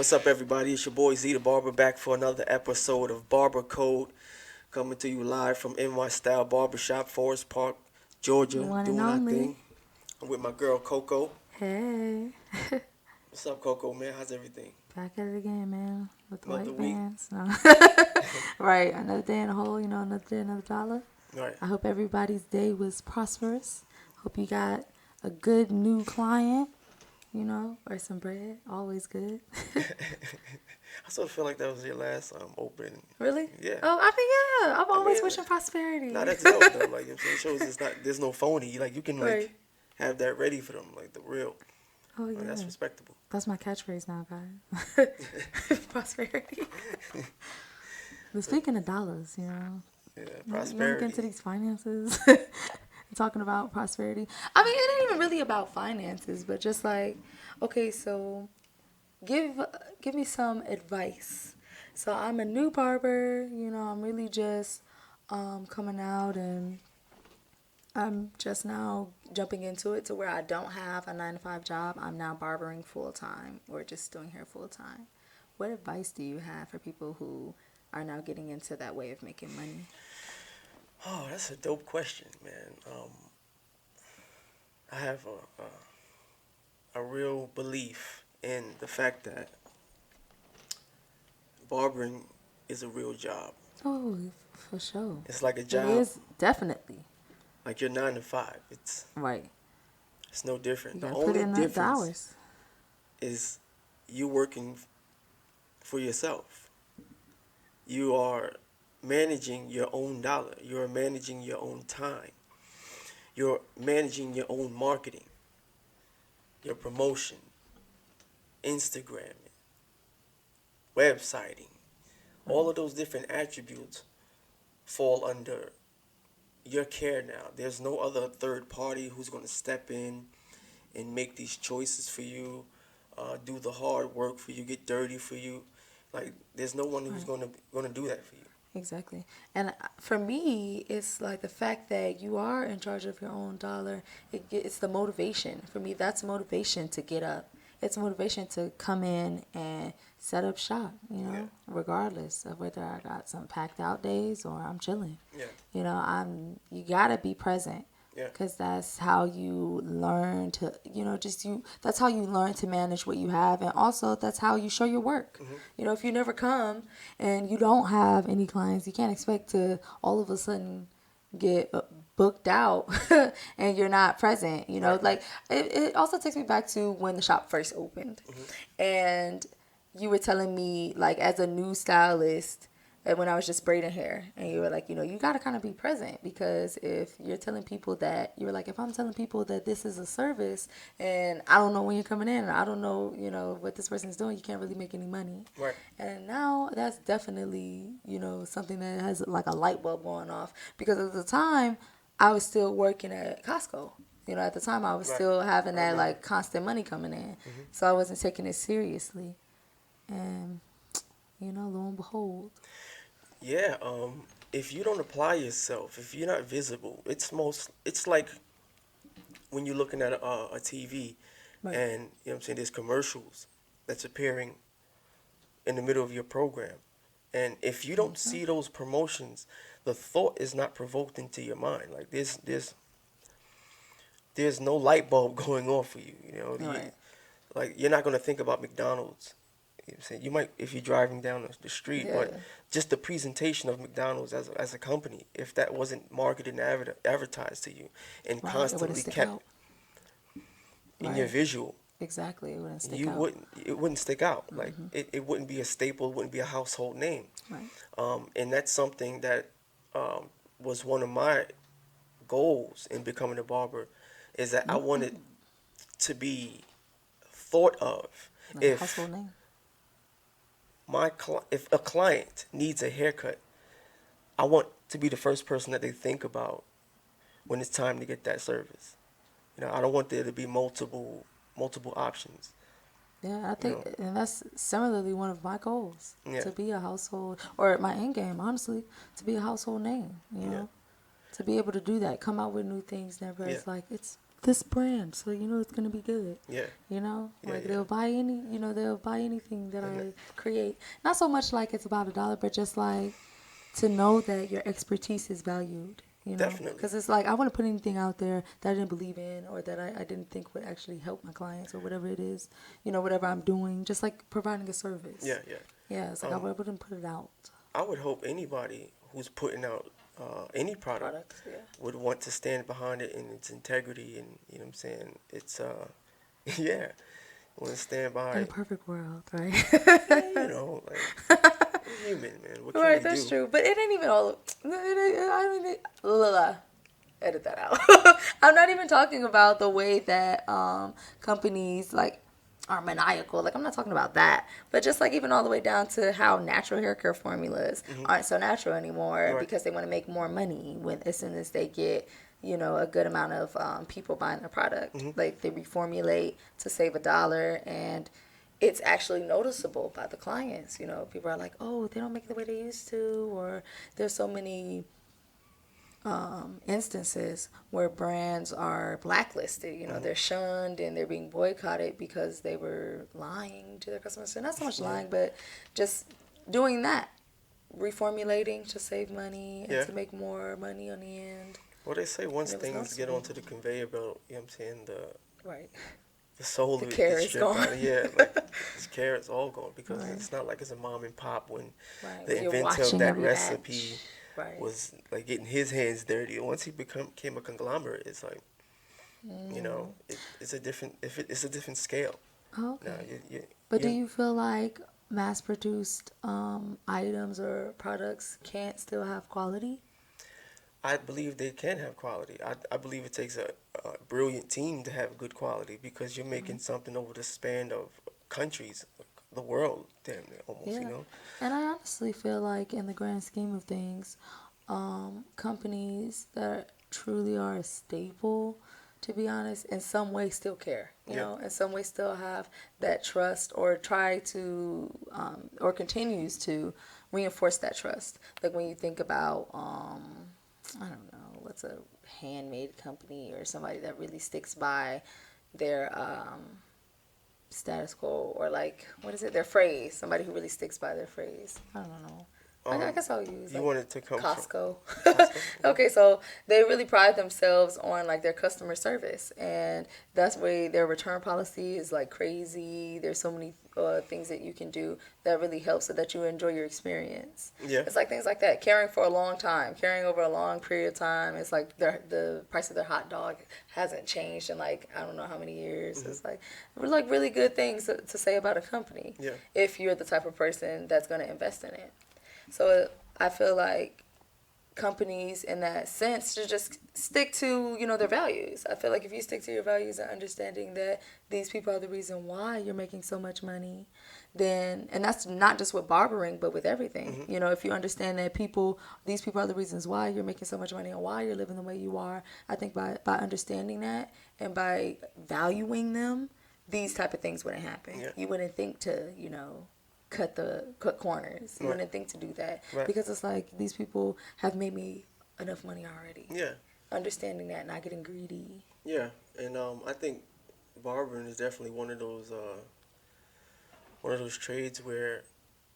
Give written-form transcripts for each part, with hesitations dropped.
What's up, everybody? It's your boy Z the Barber back for another episode of Barber Code, coming to you live from NY Style Barbershop, Forest Park, The Georgia, one and doing our only. thing. I'm with my girl Coco. Hey. What's up, Coco, man? How's everything? Back at it again, man. With the Another white week? bands. No. Right. Another day in the hole, another day, another dollar. Right. I hope everybody's day was prosperous. Hope you got a good new client, or some bread. Always good. I sort of feel like that was your last opening. Really? Yeah. Oh, yeah. I'm I always mean, wishing prosperity. nah, that's dope, though. Like, you know what I'm saying? It shows it's not, there's no phony. Like, you can, Right. like, have that ready for them, like, the real. Oh, Like, that's yeah. respectable. That's my catchphrase now, guys. Prosperity. But speaking of dollars, Yeah, you want to get prosperity. into these finances? Talking about prosperity. I mean, it ain't even really about finances, but just like, okay, so give me some advice. So I'm a new barber, I'm really just coming out, and I'm just now jumping into it to where I don't have a 9 to 5 job. I'm now barbering full time or just doing hair full time. What advice do you have for people who are now getting into that way of making money? Oh, that's a dope question, man. I have a real belief in the fact that barbering is a real job. Oh, for sure. It's like a It job, is definitely. like your 9 to 5. Right. It's no different. You The gotta put only in the difference hours. is you working for yourself. You are managing your own dollar. You're managing your own time. You're managing your own marketing, your promotion, Instagram, websiting. All Right. of those different attributes fall under your care now. There's no other third party who's going to step in and make these choices for you, do the hard work for you, get dirty for you. Like there's no one who's Right. going to do that for you. Exactly. And for me, it's like the fact that you are in charge of your own dollar. It's the motivation. For me, that's motivation to get up. It's motivation to come in and set up shop, Yeah, regardless of whether I got some packed out days or I'm chilling. yeah, You gotta be present, yeah, because that's how you learn to, that's how you learn to manage what you have. And also that's how you show your work. hmm, If you never come and you don't have any clients, you can't expect to all of a sudden get booked out and you're not present. right, Like it also takes me back to when the shop first opened, hmm, and you were telling me, like, as a new stylist, when I was just braiding hair, and you were like, you got to kind of be present, because if you're telling people that, you were like, if I'm telling people that this is a service and I don't know when you're coming in, and I don't know, what this person's doing, you can't really make any money. right, And now that's definitely, something that has like a light bulb going off, because at the time I was still working at Costco. At the time I was right. still having I that remember. like constant money coming in. Hmm. So I wasn't taking it seriously. And, lo and behold. Yeah. If you don't apply yourself, if you're not visible, it's like when you're looking at a TV, Right. and you know what I'm saying, there's commercials that's appearing in the middle of your program. And if you don't Mhm. see those promotions, the thought is not provoked into your mind. Like there's no light bulb going on for you. Right. Like you're not gonna think about McDonald's. You know what I'm saying? You might if you're driving down the street, but Yeah. just the presentation of McDonald's as a company, if that wasn't marketed and advertised to you and Right. It wouldn't constantly stick kept out. in your Right. visual, Exactly. It wouldn't stick you out. wouldn't it wouldn't stick out. Like Hmm. it wouldn't be a staple, it wouldn't be a household name. Right. And that's something that um, was one of my goals in becoming a barber, is that I wanted Mm. to be thought of. Like a If household name. if a client needs a haircut, I want to be the first person that they think about when it's time to get that service. I don't want there to be multiple options. Yeah, I You think, know, and that's similarly one of my goals, yeah, to be a household, or my end game, honestly, to be a household name, yeah, to be able to do that, come out with new things, never yeah, as like, it's this brand, so you know it's gonna be good. Yeah. You know, Yeah. like Yeah. they'll buy anything that And I create. Not so much like it's about a dollar, but just like to know that your expertise is valued. You know, definitely. because it's like I want to put anything out there that I didn't believe in or that I didn't think would actually help my clients or whatever it is. You know, whatever I'm doing, just like providing a service. Yeah. Yeah. Yeah, it's like I wouldn't put it out. I would hope anybody who's putting out any product Products, yeah. would want to stand behind it in its integrity, and you know what I'm saying. It's yeah, want to stand by In a it. perfect world, right? Yeah, you know, like we're human, man. What can Right, we that's do? true. But it ain't even all. I mean, edit that out. I'm not even talking about the way that companies like are maniacal. Like I'm not talking about that, but just like even all the way down to how natural hair care formulas aren't so natural anymore Right. because they want to make more money when as soon as they get a good amount of people buying the product. Like they reformulate to save $1 and it's actually noticeable by the clients. You know, people are like, oh, they don't make it the way they used to, or there's so many instances where brands are blacklisted. You know, they're shunned and they're being boycotted because they were lying to their customers. So not so much Yeah. lying, but just doing that, reformulating to save money and Yeah. to make more money on the end. Well, they say once And it was things get noticeable. onto the conveyor belt, you know what I'm saying, Right. the soul The of it care gets is stripped gone. out. Yeah, like this carrot's all gone because Right. it's not like it's a mom and pop when Right. the When you're inventor of watching that every recipe batch. Right. was like getting his hands dirty. Once he became a conglomerate, it's like it's a different it's a different scale. Now Okay. you But do you you feel like mass produced items or products can't still have quality? I believe they can have quality. I believe it takes a brilliant team to have good quality because you're making something over the span of countries, the world, damn near almost, you Yeah. know? And I honestly feel like, in the grand scheme of things, companies that truly are a staple, to be honest, in some way still care. You Yeah. know, in some way still have that trust or try to, or continues to reinforce that trust. Like when you think about, I don't know, what's a handmade company or somebody that really sticks by their status quo or like what is it their phrase, somebody who really sticks by their phrase. I don't know. I Um, guess I'll use you like want it to come from Costco. Costco? Okay. Okay, so they really pride themselves on like their customer service, and that's why their return policy is like crazy. There's so many things that you can do that really help so that you enjoy your experience. Yeah. It's like things like that, carrying for a long time, carrying over a long period of time. It's like the price of their hot dog hasn't changed in like I don't know how many years. It's like we're like really good things to say about a company Yeah. if you're the type of person that's going to invest in it. So I feel like companies in that sense should just stick to their values. I feel like if you stick to your values and understanding that these people are the reason why you're making so much money, then and that's not just with barbering but with everything. If you understand that these people are the reasons why you're making so much money and why you're living the way you are, I think by understanding that and by valuing them, these type of things wouldn't happen. Yeah. You wouldn't think to cut corners. You Right. wouldn't think to do that Right. because it's like these people have made me enough money already. Yeah. Understanding that, not getting greedy. Yeah. And I think barbering is definitely one of those trades where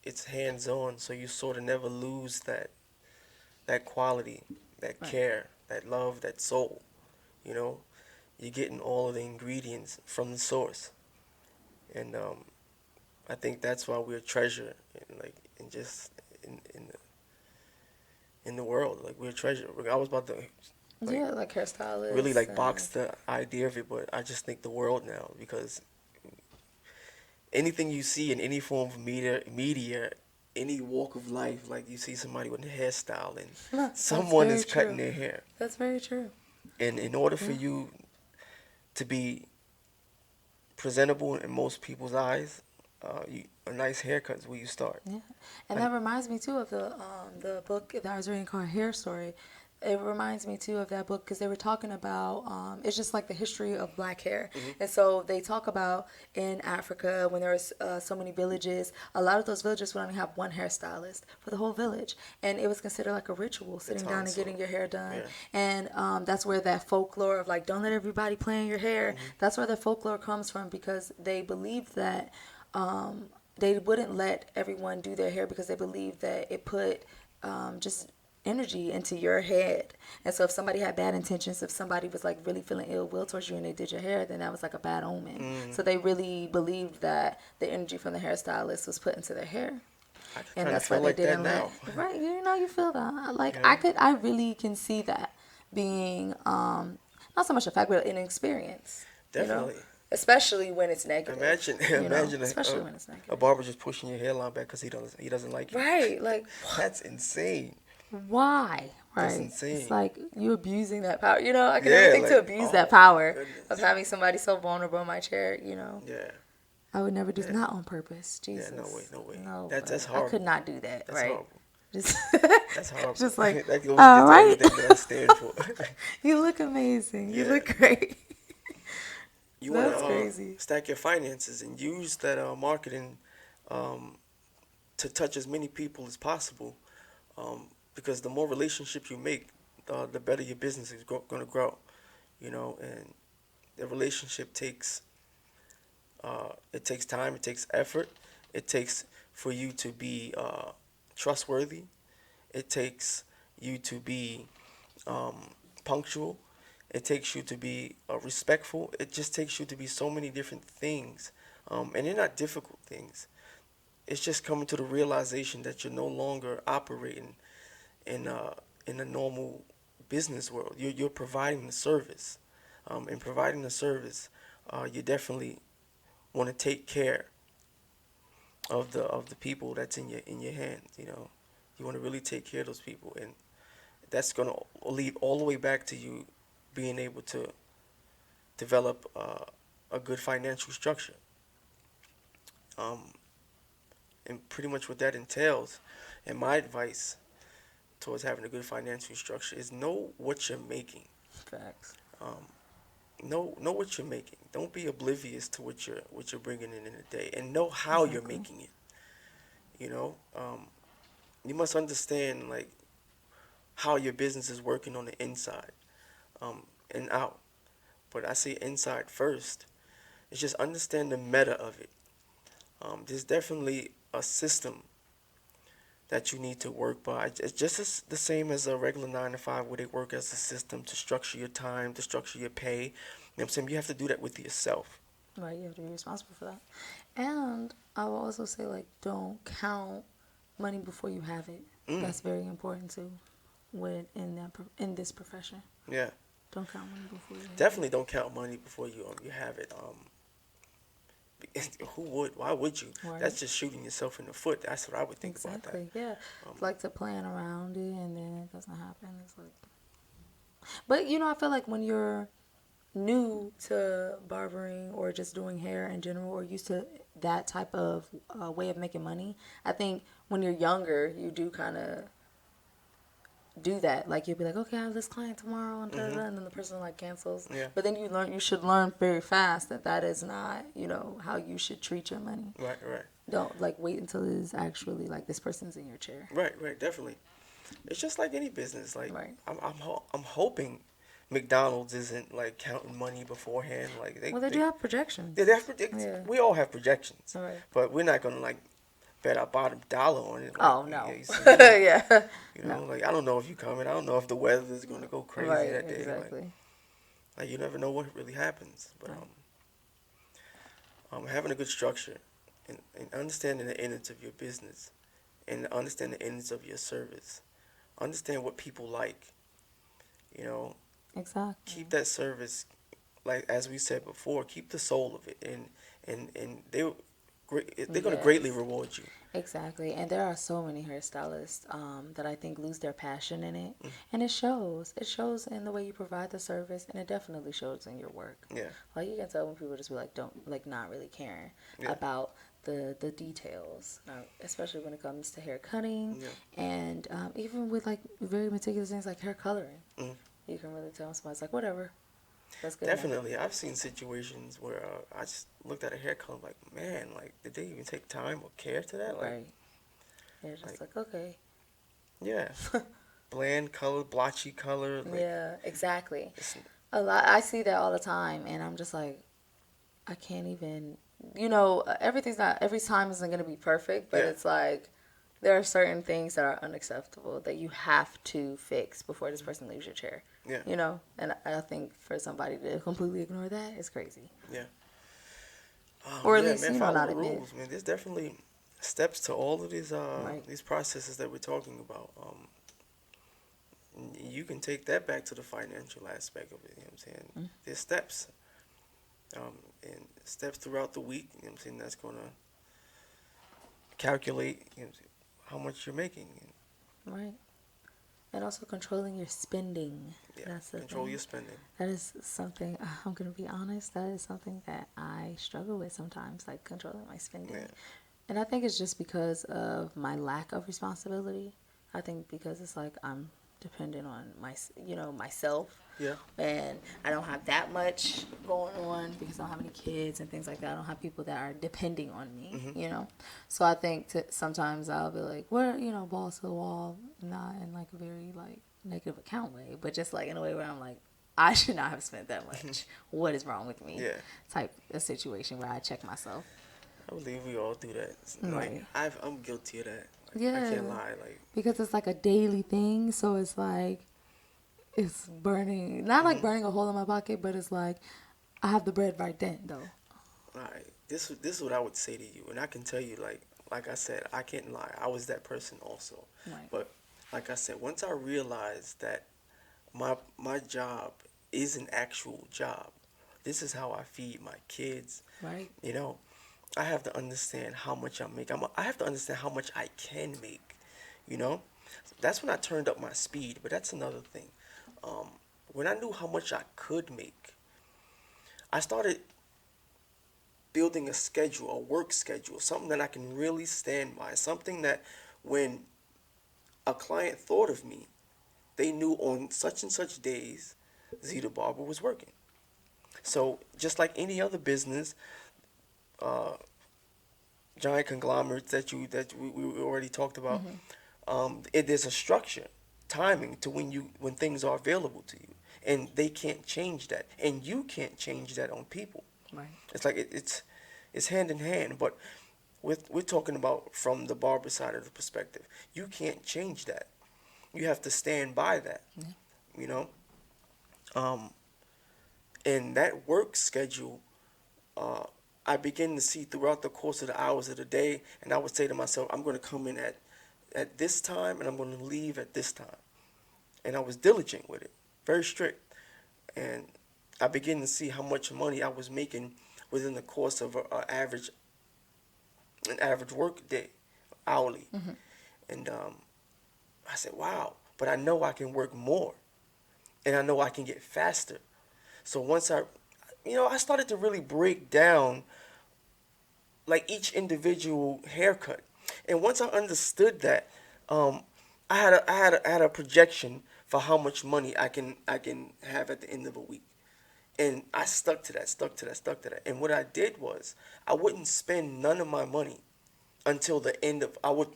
it's hands on, so you sort of never lose that quality, that Right. care, that love, that soul. You know, you're getting all of the ingredients from the source, and I think that's why we're a treasure, in, like in just in the world. Like we're a treasure. I was about to like Yeah, like really hairstylists like and box the idea of it, but I just think the world now because anything you see in any form of media, any walk of life, like you see somebody with a hairstyle and that's someone very is cutting true. their hair. That's very true. And in order for Yeah. you to be presentable in most people's eyes, a nice haircut is where you start. Yeah, and And that reminds me too of the book that I was reading called Hair Story. it reminds me too of that book because they were talking about it's just like the history of black hair. Mm-hmm. And so they talk about in Africa when there was so many villages, a lot of those villages would only have one hairstylist for the whole village, and it was considered like a ritual, The sitting down and tonsil. getting your hair done. Yeah. And that's where that folklore of like, don't let everybody play in your hair, Mm-hmm. that's where the folklore comes from, because they believed that they wouldn't let everyone do their hair because they believed that it put just energy into your head. And so if somebody had bad intentions, if somebody was like really feeling ill will towards you and they did your hair, then that was like a bad omen. Mm. So they really believed that the energy from the hairstylist was put into their hair. I And kind of that's why feel they like that didn't now. let, right, you know, you feel that. Like You know? I really can see that being not so much a fact but an experience, you know, Definitely. especially when it's negative, Imagine, you know, imagine especially when it's a negative. barber just pushing your hairline back because he doesn't like you. Right, like That's insane. why? That's Right. It's insane. like you abusing that power. You know, I can never Yeah, think to like, abuse that oh my power of goodness. having somebody so vulnerable in my chair, you know. Yeah, I would never do, yeah, not on purpose. yeah. No way, Jesus. no way. No That's way. I could horrible. not do that, That's right? horrible. Just That's horrible. just like, That goes all against right. everything that I stand for. You look amazing. You Yeah. look great. You want to That's crazy. stack your finances and use that marketing um, to touch as many people as possible. Because the more relationships you make, the better your business is going to grow. You know, and the relationship it takes time, it takes effort, it takes for you to be trustworthy, it takes you to be um, punctual, it takes you to be respectful. It just takes you to be so many different things, and they're not difficult things. It's just coming to the realization that you're no longer operating in in a normal business world. You're providing the service, and providing the service, you definitely want to take care of the people that's in your hands. You know, you want to really take care of those people, and that's gonna lead all the way back to you being able to develop a good financial structure. Um, and pretty much what that entails, and my advice towards having a good financial structure is know what you're making. Facts. Um, know what you're making. Don't be oblivious to what you're bringing in a day, and know how you're Exactly. making it. You know, you must understand like how your business is working on the inside and out. But I say inside first. It's just understand the meta of it. There's definitely a system that you need to work by. It's just the same as a regular 9 to 5 where they work as a system to structure your time, to structure your pay. You know what I'm saying? You have to do that with yourself. Right, you have to be responsible for that. And I will also say, like, don't count money before you have it. Mm, That's very important too, when in this profession. yeah. Don't count money before you have it. Definitely don't count money before you have it. Who would? Why would you? Right. That's just shooting yourself in the foot. That's what I would think about that. Exactly. Yeah. Um, It's like to plan around it and then it doesn't happen. It's like, but you know, I feel like when you're new to barbering or just doing hair in general or used to that type of way of making money, I think when you're younger, you do kind of do that. Like you'll be like, okay, I have this client tomorrow, and da da hmm da, and then the person like cancels. Yeah. But then you should learn very fast that that is not, you know, how you should treat your money. Right. Right. Don't like wait until it's actually like this person's in your chair. Right. Right. Definitely. It's just like any business. Like Right. I'm hoping McDonald's isn't like counting money beforehand. Like Well, they do have projections. they have Yeah. we all have projections, All right. but we're not gonna like bet our bottom dollar on it. Like, Oh no. so, Yeah. No. like I don't know if you coming. I don't know if the weather is gonna go crazy Right. that day. Exactly. Like you never know what really happens. But Right. having a good structure and understanding the innards of your business and understanding the innards of your service. Understand what people like. You know, Exactly. keep that service like as we said before. Keep the soul of it, and they're gonna greatly Yes. reward you. Exactly. And there are so many hairstylists that I think lose their passion in it. Mm, And it shows. It shows in the way you provide the service, and it definitely shows in your work. yeah, Like you can tell when people just be like, don't, like not really caring yeah, about the details, especially when it comes to hair cutting, Yeah. and even with like very meticulous things like hair coloring. Mm. You can really tell somebody's like, whatever, that's good enough. Definitely. I've seen situations where I just looked at a hair color like, man, like, did they even take time or care to that? Right. You're just Like, like, okay. yeah, bland color, blotchy color, like, Yeah, exactly. it's, A lot. I see that all the time, and I'm just like, I can't even. Everything's not. Every time isn't gonna be perfect, but yeah, it's like there are certain things that are unacceptable that you have to fix before this person leaves your chair. yeah, And I think for somebody to completely ignore that is crazy, yeah. or at Yeah, least man, follow not the admit. rules, man. There's definitely steps to all of Right. these processes that we're talking about. You can take that back to the financial aspect of it. You know what I'm saying? Mm. There's steps, and steps throughout the week. You know what I'm saying? That's gonna calculate, you know, how much you're making. Right. And also controlling your spending. Yeah, That's the control thing. your spending. That is something, I'm going to be honest, that is something that I struggle with sometimes, like controlling my spending. Yeah, And I think it's just because of my lack of responsibility. I think because it's like I'm dependent on myself, yeah, and I don't have that much going on because I don't have any kids and things like that. I don't have people that are depending on hmm me. So I think sometimes I'll be like, we're, balls to the wall, not in like a very like negative account way, but just like in a way where I'm like, I should not have spent that much. What is wrong with me? yeah. Type of situation where I check myself. I believe we all do that. Like Right. I'm guilty of that. Like I Yeah. can't lie. Like, Because it's like a daily thing, so it's like it's burning, not like hmm burning a hole in my pocket, but it's like I have the bread right then though. all right. This is what I would say to you, and I can tell you, like I said, I can't lie. I was that person also. Right. But like I said, once I realized that my job is an actual job, this is how I feed my kids. Right. You know, I have to understand how much I make. I have to understand how much I can make. You know, that's when I turned up my speed. But that's another thing. Um, when I knew how much I could make, I started building a schedule, a work schedule, something that I can really stand by, something that when a client thought of me, they knew on such and such days, Zeta Barber was working. So just like any other business, uh, giant conglomerates that we already talked about, Mm-hmm. there's a structure, timing to when things are available to you, and they can't change that, and you can't change that on people. Right. It's like it's hand in hand, but we're talking about from the barber side of the perspective. You can't change that. You have to stand by that. Yeah. You know, um, and that work schedule, uh, I begin to see throughout the course of the hours of the day, and I would say to myself, I'm going to come in at this time, and I'm going to leave at this time. And I was diligent with it, very strict, and I began to see how much money I was making within the course of an average work day, hourly. Mm-hmm. And I said, wow, but I know I can work more, and I know I can get faster. So once I started to really break down like each individual haircut, and once I understood that, um, I had a projection for how much money I can have at the end of a week, and I stuck to that, stuck to that, stuck to that. And what I did was I wouldn't spend none of my money until the end of. I would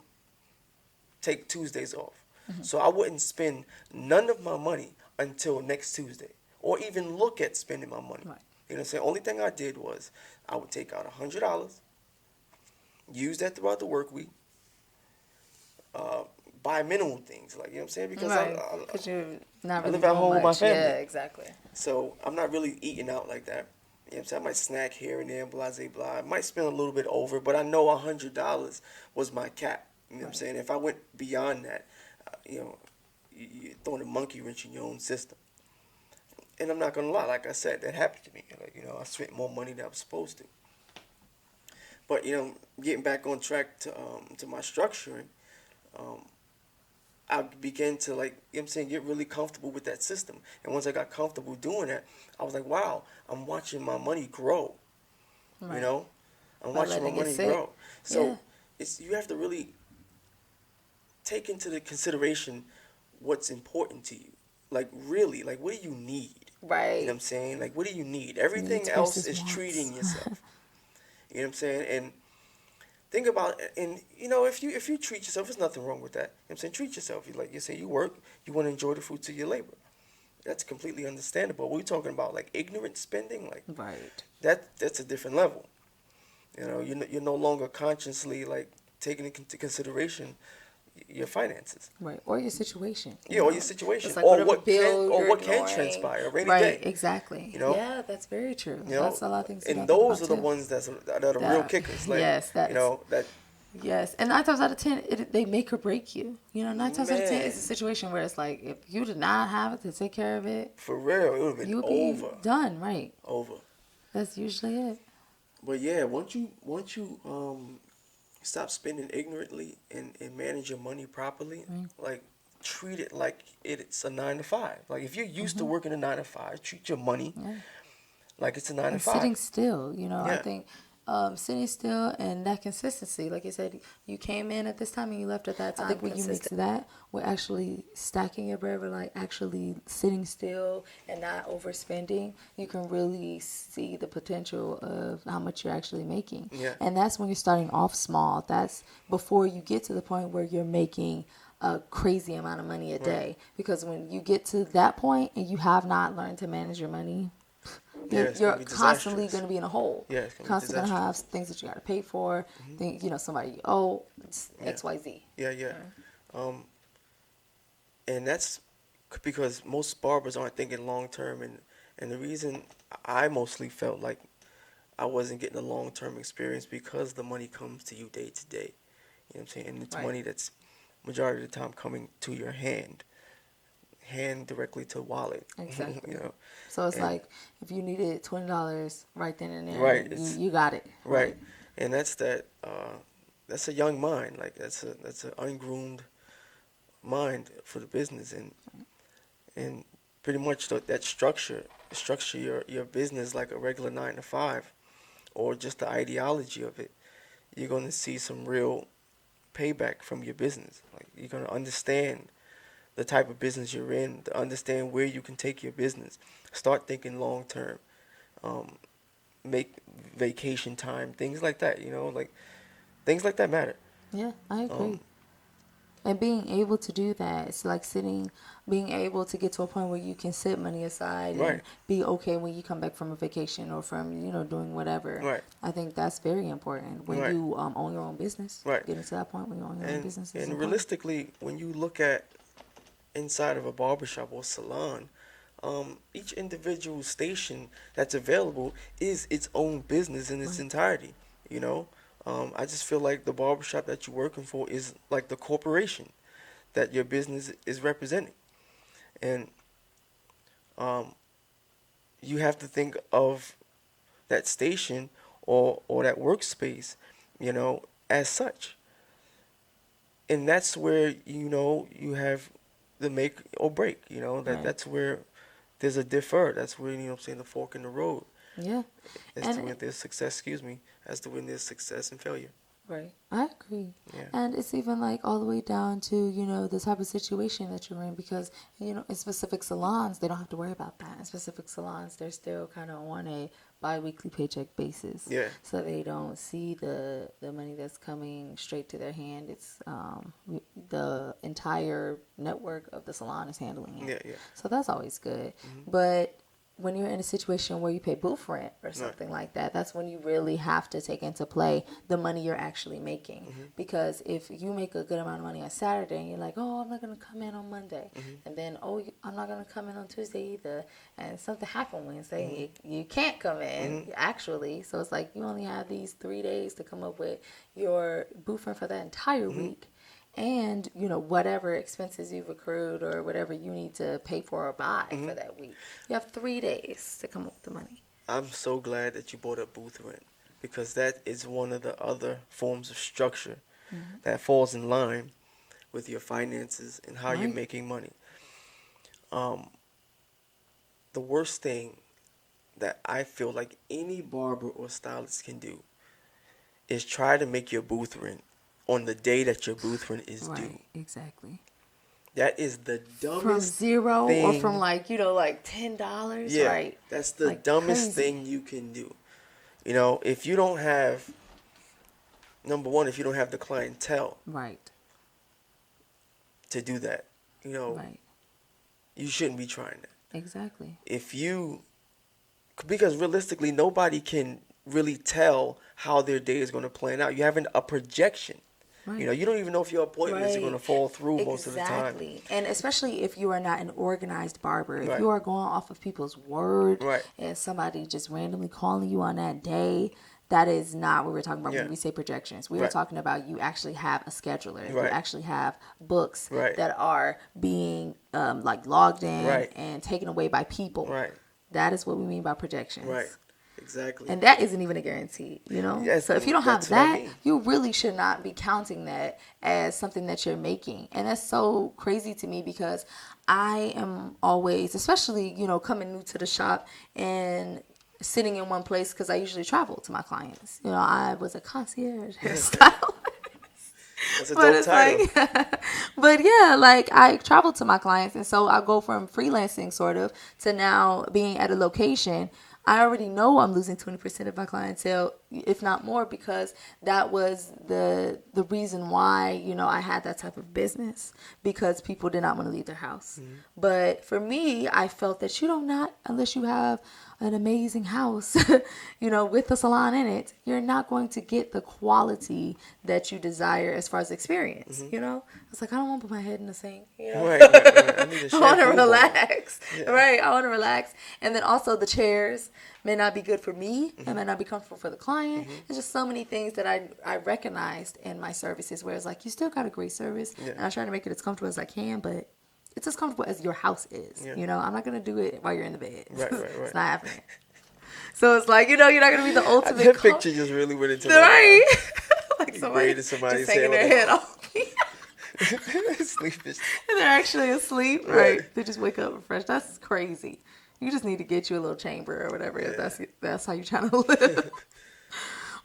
take Tuesdays off. Mm-hmm. So I wouldn't spend none of my money until next Tuesday or even look at spending my money. Right. You know what I'm saying? Only thing I did was I would take out $100, use that throughout the work week, uh, buy minimal things, like, you know what I'm saying? Because Right. Because you're not I really live at doing home with my much. Yeah, family. exactly. So I'm not really eating out like that. You know what I'm saying? I might snack here and there, blah, blah, blah. I might spend a little bit over, but I know $100 was my cap. You know what I'm Right. saying? If I went beyond that, you're throwing a monkey wrench in your own system. And I'm not gonna lie, like I said, that happened to me. Like, I spent more money than I was supposed to. But getting back on track to my structuring, um, I began to, like, you know what I'm saying, get really comfortable with that system. And once I got comfortable doing that, I was like, wow, I'm watching my money grow. You Right. know, I'm by watching my letting it money sit. grow. Yeah. So it's you have to really take into the consideration what's important to you. Like really, like what do you need? You know what Right. I'm saying? Like what do you need? Needs Everything else versus is wants. treating yourself. You know what I'm saying? And think about and if you treat yourself, there's nothing wrong with that. You know what I'm saying? Treat yourself. You like you say you work, you want to enjoy the fruits of your labor. That's completely understandable. We're talking about like ignorant spending, like Right. that's a different level. You're no longer consciously like taking into consideration your finances. Right. Or your situation, Yeah, or your situation, It's like whatever bill or you're what can ignoring. transpire a rainy Right. day. Exactly. You know, Yeah, that's very true. you know, That's a lot of things you and don't think those about are the too. ones that are real That, kickers. Like yes, that's that yes. And 9 times out of 10, they make or break you. 9 times out of 10 man, it's a situation where it's like if you did not have it to take care of it, for real, it would have been you would be over, done. Right. over. That's usually it. But yeah, once you stop spending ignorantly and manage your money properly, Right. like treat it like it's a 9 to 5. Like if you're used to Mm-hmm. working a 9 to 5, treat your money Yeah. like it's a nine to And five. sitting still, I Yeah, think sitting still and that consistency, like you said, you came in at this time and you left at that I time. think when you mix Consistent. That with actually stacking your bread, with like actually sitting still and not overspending, you can really see the potential of how much you're actually making. yeah, And that's when you're starting off small. That's before you get to the point where you're making a crazy amount of money a right. day. Because when you get to that point and you have not learned to manage your money, Yeah, you're, it's gonna you're be constantly disastrous. going to be in a hole. Yeah, it's gonna be Constantly going to have disastrous. things that you got to pay for. Hmm. Somebody you owe, Yeah, X, Y, Z. yeah, yeah. Right. Um, and that's because most barbers aren't thinking long term, and the reason I mostly felt like I wasn't getting a long term experience because the money comes to you day to day. You know what I'm saying? And it's Right. money that's majority of the time coming to your hand directly to wallet. Exactly. You know, So it's and like if you needed $20 right then and there, right, it's you got it. right, Right. and that's a young mind. Like that's an ungroomed mind for the business, and pretty much that structure your business like a regular 9 to 5, or just the ideology of it. You're gonna see some real payback from your business. Like you're gonna understand the type of business you're in, to understand where you can take your business. Start thinking long term. Um, make vacation time, things like that. Like things like that matter. Yeah, I Um, agree. And being able to do that, it's like being able to get to a point where you can set money aside and right, be okay when you come back from a vacation or from, doing whatever. right, I think that's very important when right, you own your own business. right. Getting to that point when you own your own And business is and important. realistically, when you look at inside of a barbershop or salon, each individual station that's available is its own business in its Right. entirety. You know, I just feel like the barbershop that you're working for is like the corporation that your business is representing, and um, you have to think of that station or that workspace, as such, and that's where you have the make or break. Right. That's where there's a differ. That's where I'm saying the fork in the road Yeah. as to And when there's success. Excuse me, as to when there's success and failure. right. I agree. Yeah. And it's even like all the way down to, the type of situation that you're in because, in specific salons, they don't have to worry about that. In specific salons, they're still kind of on a bi-weekly paycheck basis. Yeah. So they don't see the money that's coming straight to their hand. It's the entire network of the salon is handling it. Yeah. Yeah. So that's always good. Hmm. But when you're in a situation where you pay booth rent or Right. something like that, that's when you really have to take into play the money you're actually making. Hmm. Because if you make a good amount of money on Saturday and you're like, oh, I'm not going to come in on Monday, Hmm. and then, oh, I'm not going to come in on Tuesday either, and something happened Wednesday, Hmm. you can't come in Hmm. actually. So it's like you only have these 3 days to come up with your booth rent for that entire Hmm. week and whatever expenses you've accrued or whatever you need to pay for or buy Hmm. for that week. You have 3 days to come up with the money. I'm so glad that you brought up booth rent, because that is one of the other forms of structure Mm-hmm. that falls in line with your finances and how you're Right. making money. Um, the worst thing that I feel like any barber or stylist can do is try to make your booth rent on the day that your booth rent is due. Right, exactly. That is the From dumbest zero or from thing. like, like $10, Yeah, right? that's the Like dumbest crazy. thing you can do. If you don't have, number one, if you don't have the clientele Right, to do that, you know, right. you shouldn't be trying that. Exactly. If you, because realistically, nobody can really tell how their day is going to plan out. You have a projection. Right. You don't even know if your appointments are going to Right. fall through most of the time. Exactly. And especially if you are not an organized barber, if Right, you are going off of people's word right, and somebody just randomly calling you on that day, that is not what we're talking about yeah, when we say projections. We are right, talking about you actually have a scheduler. You right, actually have books right, that are being like logged in right, and taken away by people. right, That is what we mean by right, projections. exactly. And that isn't even a guarantee. Yes, So if you don't that's have what I that, mean. you really should not be counting that as something that you're making. And that's so crazy to me because I am always, especially, coming new to the shop and sitting in one place because I usually travel to my clients. I was a concierge hairstylist. That's a But dope it's title. like, but yeah, like I travel to my clients, and so I go from freelancing sort of to now being at a location. I already know I'm losing 20% of my clientele, if not more, because that was the reason why I had that type of business because people did not want to leave their house. Mm-hmm. But for me, I felt that you don't not unless you have an amazing house, with a salon in it, you're not going to get the quality that you desire as far as experience. Mm-hmm. It's like I don't want to put my head in the sink. Right, right, right. I need a I want to shampoo ball. relax, Yeah. right? I want to relax, and then also the chairs may not be good for me. It Mm-hmm. may not be comfortable for the client. Mm-hmm. There's just so many things that I recognized in my services. Whereas like you still got a great service, Yeah. and I try to make it as comfortable as I can, but it's as comfortable as your house is. Yeah. I'm not gonna do it while you're in the bed. Right, right, It's right. not happening. So it's like, you're not gonna be the ultimate That picture just really went into my mind. right? Like You somebody braided somebody's just hair hanging on their their head off. sleepish. And they're actually asleep, Right. right? They just wake up refreshed. That's crazy. You just need to get you a little chamber or whatever if Yeah. that's how you're trying to live.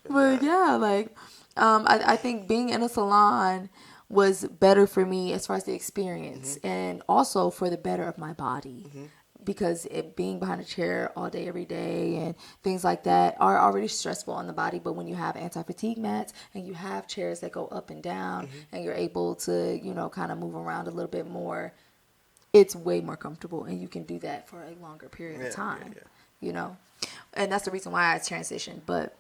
But But nah. yeah, like I think being in a salon was better for me as far as the experience Mm-hmm. and also for the better of my body. Mm-hmm. Because it being behind a chair all day, every day, and things like that are already stressful on the body. But when you have anti-fatigue mats and you have chairs that go up and down, Mm-hmm. and you're able to, kind of move around a little bit more, it's way more comfortable, and you can do that for a longer period of Yeah, yeah, time. yeah. You know, and that's the reason why I transitioned. But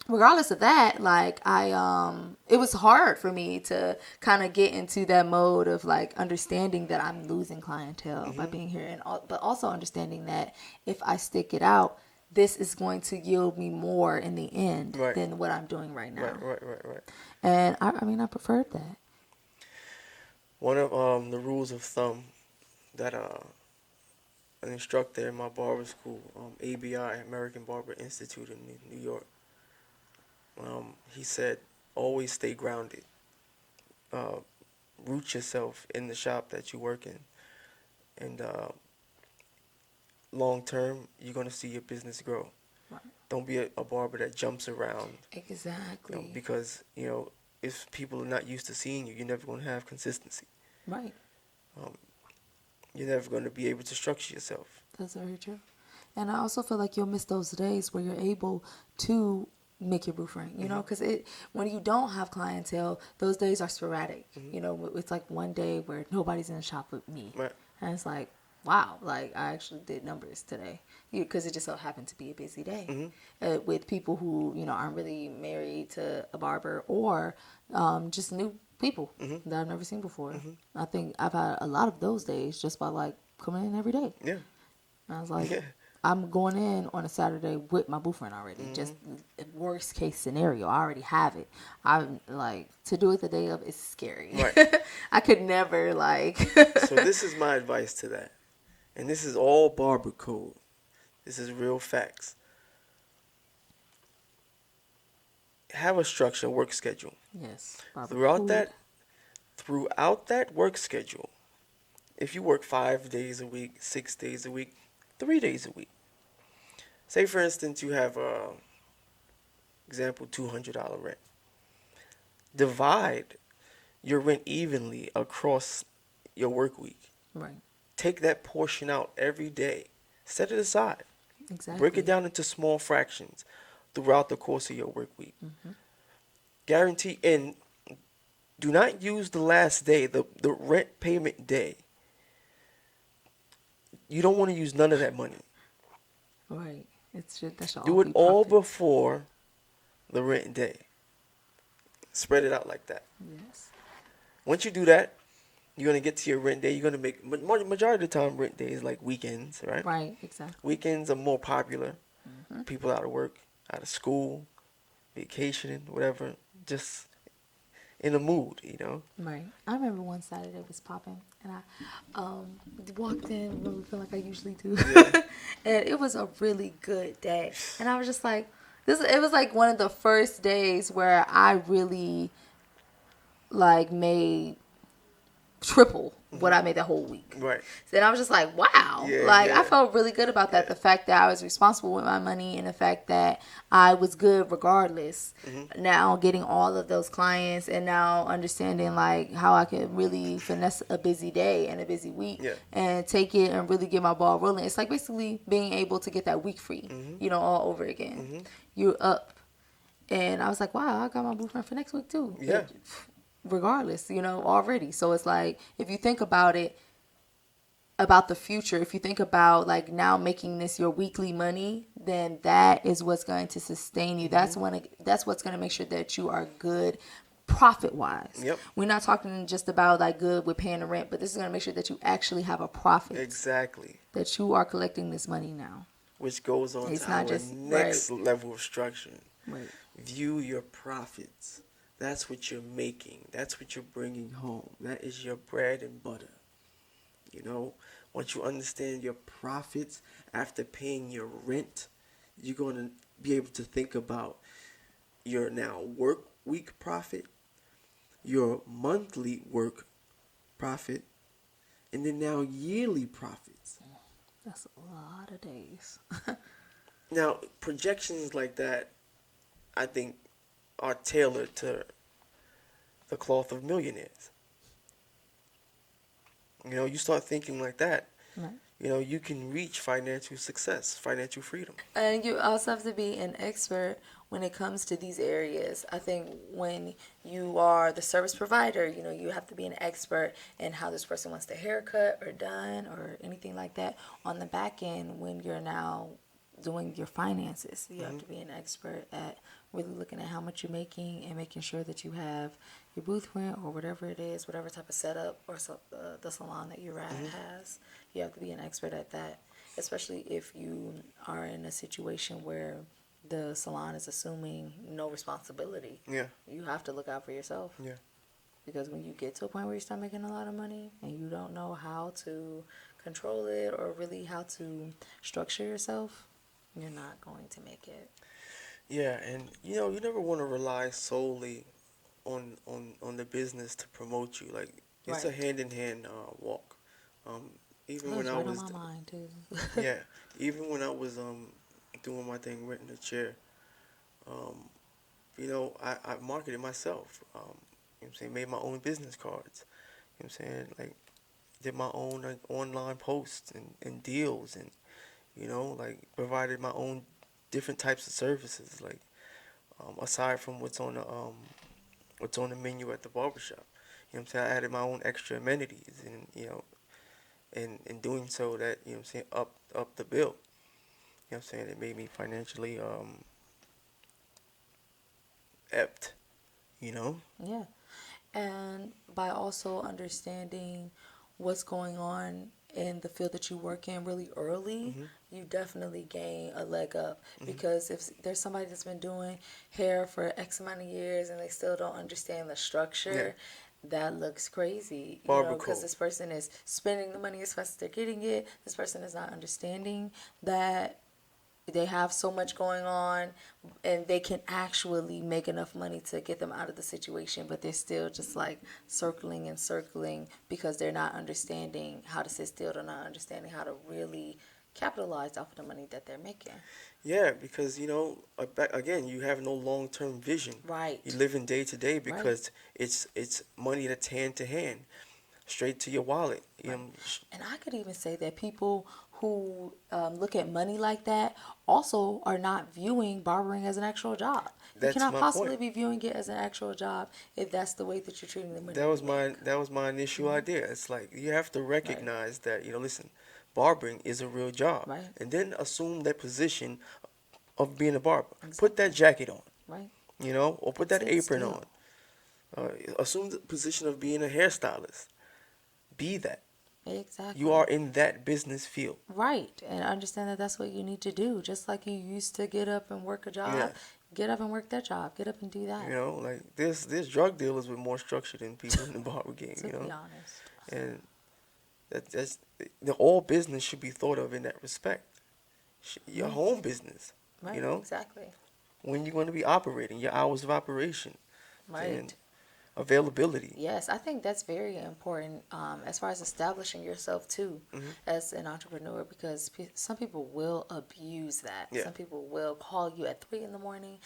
regardless of that, like it was hard for me to kind of get into that mode of like understanding that I'm losing clientele by Mm-hmm. being here, but also understanding that if I stick it out, this is going to yield me more in the end Right. than what I'm doing right Right, now. right, right, right. And I mean, I preferred that. One of the rules of thumb that an instructor in my barber school, ABI, American Barber Institute in New York, he said, always stay grounded. Uh, Root yourself in the shop that you work in, and long term, you're gonna see your business grow. Right. Don't be a barber that jumps around, Exactly. because if people are not used to seeing you, you're never gonna have consistency. Right. Um, you're never gonna be able to structure yourself. That's very true. And I also feel like you'll miss those days where you're able to make your booth ring, Mm-hmm. because when you don't have clientele, those days are sporadic. Mm-hmm. It's like one day where nobody's in the shop with me. Right. And it's like, wow, like I actually did numbers today because it just so happened to be a busy day Mm-hmm. with people who, aren't really married to a barber or just new people Mm-hmm. that I've never seen before. Mm-hmm. I think I've had a lot of those days just by like coming in every day. Yeah. And I was like, Yeah. I'm going in on a Saturday with my boyfriend already. Mm-hmm. Just worst case scenario, I already have it. I'm like, to do it the day of is scary. Right. I could never like. So this is my advice to that, and this is all Barber Code. This is real facts. Have a structure, work schedule. Yes. Barber Throughout Code. that, throughout that work schedule, if you work 5 days a week, 6 days a week, 3 days a week. Say for instance you have Example, $200 rent. Divide your rent evenly across your work week. Right. Take that portion out every day. Set it aside. Break it Exactly. down into small fractions throughout the course of your work week. Mm-hmm. Guarantee, and do not use the last day, the rent payment day. You don't want to use none of that money. Right. It's just that should all Do it be all profits. before the rent day. Spread it out like that. Yes. Once you do that, you're gonna get to your rent day. You're gonna make majority of the time rent day is like weekends, right? Right. Exactly. Weekends are more popular. Mm-hmm. People out of work, out of school, vacationing, whatever. Just in a mood, you know. Right. I remember one Saturday was popping, and I walked in really feel like I usually do, Yeah. and it was a really good day. And I was just like, this. It was like one of the first days where I really like made triple what I made that whole week. Right. So then I was just like, wow. Yeah. Like I Yeah. felt really good about that. Yeah. The fact that I was responsible with my money and the fact that I was good regardless. Mm-hmm. Now getting all of those clients and now understanding like how I could really finesse a busy day and a busy week Yeah. and take it and really get my ball rolling. It's like basically being able to get that week free, Mm-hmm. all over again. Mm-hmm. You're up. And I was like, wow, I got my blueprint for next week too. Yeah. Regardless, already. So it's like, if you think about it, about the future, if you think about like now making this your weekly money, then that is what's going to sustain you. Mm-hmm. That's what's going to make sure that you are good profit wise. Yep. We're not talking just about like good with paying the rent, but this is going to make sure that you actually have a profit. Exactly. That you are collecting this money now. Which goes on It's to not our just next level of structure. right. View your profits. That's what you're making. That's what you're bringing home. That is your bread and butter. You know, once you understand your profits after paying your rent, you're going to be able to think about your now work week profit, your monthly work profit, and then now yearly profits. That's a lot of days. Now, projections like that, I think, are tailored to the cloth of millionaires. You start thinking like that, Right. you can reach financial success, financial freedom. And you also have to be an expert when it comes to these areas. I think when you are the service provider, you have to be an expert in how this person wants their haircut or done or anything like that. On the back end, when you're now doing your finances, you have to be an expert at really looking at how much you're making and making sure that you have your blueprint or whatever it is, whatever type of setup or the salon that you're at has. You have to be an expert at that, especially if you are in a situation where the salon is assuming no responsibility. Yeah, You have to look out for yourself. yeah, Because when you get to a point where you start making a lot of money and you don't know how to control it or really how to structure yourself, you're not going to make it. yeah. And you never want to rely solely on the business to promote you. Like it's a Right. hand in hand walk. Um, even That when was I right on was my mind too. yeah, even when I was doing my thing, renting a chair, um, I marketed myself. You know what I'm saying? Made my own business cards. You know what I'm saying? Like did my own like, online posts and deals and like provided my own different types of services like aside from what's on the menu at the barbershop. You know what I'm saying? I added my own extra amenities and and in doing so that, I'm saying, up the bill. You know what I'm saying? It made me financially apt, you know? Yeah. And by also understanding what's going on in the field that you work in really early, Mhm. you definitely gain a leg up. Mhm. Because if there's somebody that's been doing hair for X amount of years and they still don't understand the Yeah. structure, that looks crazy, Barber because Code. this person is spending the money as fast as they're getting it. This person is not understanding that they have so much going on and they can actually make enough money to get them out of the situation, but they're still just like circling and circling because they're not understanding how to sit still. They're not understanding how to really capitalize off of the money that they're making. Yeah, because again, you have no long-term vision. You Right. live in day to day Right. because it's money that's hand to hand, straight to your wallet. Right. And I could even say that people who look at money like that also are not viewing barbering as an actual job. You That's cannot my point. possibly be viewing it as an actual job if that's the way that you're treating the money That was you make. my initial Hmm. idea. It's like you have to Right. recognize that, listen, barbering is a real job, Right. and then assume that position of being a barber. Put that Exactly. jacket on, Right. or put But that sit apron on. still. Assume the position of being a hairstylist. Be that. You are Exactly. in that business field. Right. And understand that that's what you need to do. Just like you used to get up and work a Yeah. job, get up and work that job. Get up and do that. Like there's drug dealers with more structure than people in the barber game. To be honest. And that's the whole business should be thought of in that respect. Your Right. home business. You Right. know, Exactly. when you're going to be operating, your hours of operation, and Right. availability. Yes, I think that's very important as far as establishing yourself too Hmm. as an entrepreneur because some people will abuse that. Yeah. Some people will call you at 3 in the morning.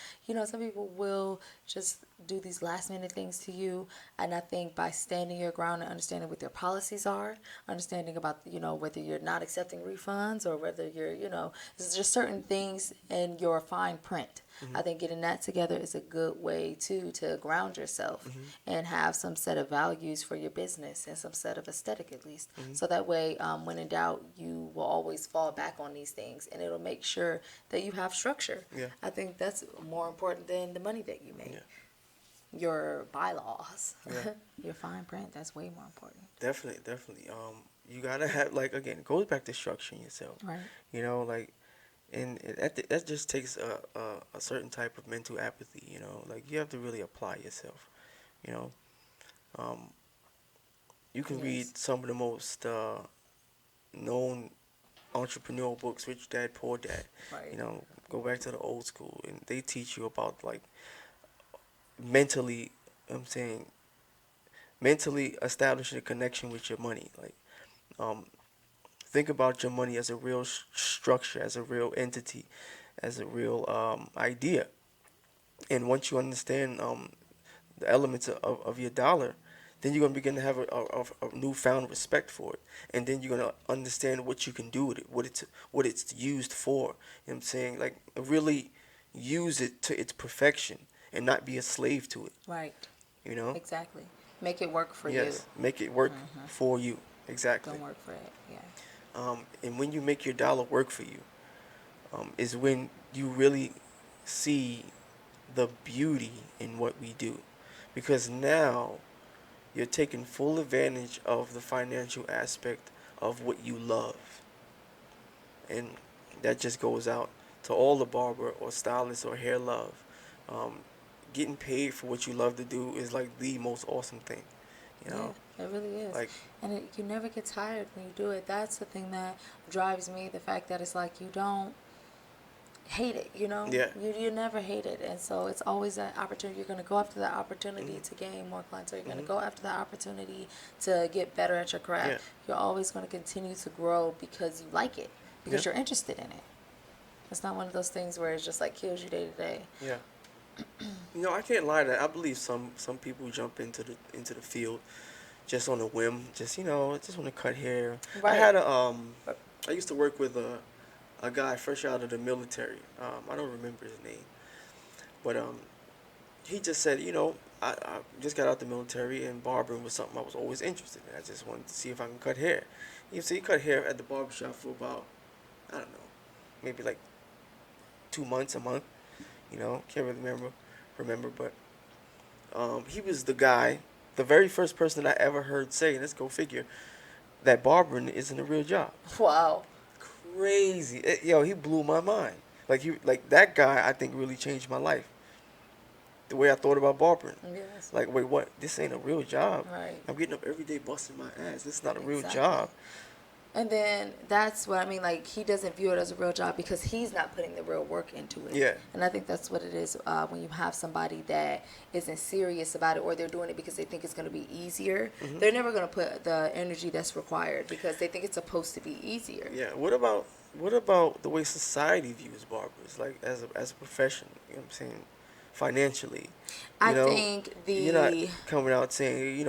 Some people will just do these last minute things to you. And I think by standing your ground and understanding what their policies are, understanding about, whether you're not accepting refunds or whether there's just certain things in your fine print. Hmm. I think getting that together is a good way too to ground yourself Hmm. and have some set of values for your business and some set of aesthetic at least. Hmm. So that way, when in doubt, you will always fall back on these things and it'll make sure that you have structure. Yeah. I think that's more important than the money that you make. Yeah. Your bylaws, Yeah. your fine print, that's way more important. Definitely, definitely. You gotta have, like, again, it goes back to structuring yourself. Right. Like, and that just takes a certain type of mental apathy. Like you have to really apply yourself. You know, um, you can Yes. read some of the most known entrepreneurial books, Rich Dad Poor Dad. Right. Go back to the old school, and they teach you about, like, mentally. I'm saying mentally establishing a connection with your money. Like, um, think about your money as a real structure, as a real entity, as a real idea. And once you understand the elements of your dollar, then you're gonna begin to have a newfound respect for it, and then you're gonna understand what you can do with it, what it's used for. You know what I'm saying? Like, really use it to its perfection and not be a slave to it. Right. You know? Exactly. Make it work for you. Yes, make it work Mm-hmm. for you. Exactly. Don't work for it. Yeah. And when you make your dollar work for you, is when you really see the beauty in what we do, because now you're taking full advantage of the financial aspect of what you love. And that just goes out to all the barber or stylist or hair love. Um, Getting paid for what you love to do is like the most awesome thing, you Yeah, know? it really is. Like, And you never get tired when you do it. That's the thing that drives me, the fact that it's like you don't hate it, yeah. You never hate it. And so it's always that opportunity. You're going to go after that opportunity Hmm. to gain more clients, or you're going to Hmm. go after that opportunity to get better at your Yeah. craft. You're always going to continue to grow because you like it, Yeah. because you're interested in it. It's not one of those things where it's just like kills you day to day. Yeah. I can't lie to that. I believe some people jump into the field just on a whim, just want to cut hair. I Right. had I used to work with a guy fresh out of the military. I don't remember his name, but he just said, I just got out the military, and barbering was something I was always interested in. I just wanted to see if I can cut hair. He cut hair at the barbershop for about, I don't know, maybe like 2 months, a month. Can't really remember, but he was the guy, the very first person I ever heard say, let's go figure, that barbering isn't a real job. Wow. Crazy. Yo, he blew my mind. Like that guy, I think, really changed my life. The way I thought about barbering. Yes. Like, wait, what? This ain't a real job. Right. I'm getting up every day busting my ass. This is not a real Exactly. job. And then that's what I mean. Like, he doesn't view it as a real job because he's not putting the real work into it. Yeah. And I think that's what it is when you have somebody that isn't serious about it, or they're doing it because they think it's going to be easier. Hmm. They're never going to put the energy that's required because they think it's supposed to be easier. Yeah. What about what about the way society views barbers, like as a profession? You know what I'm saying? Financially, I you know, think you're not the coming out saying,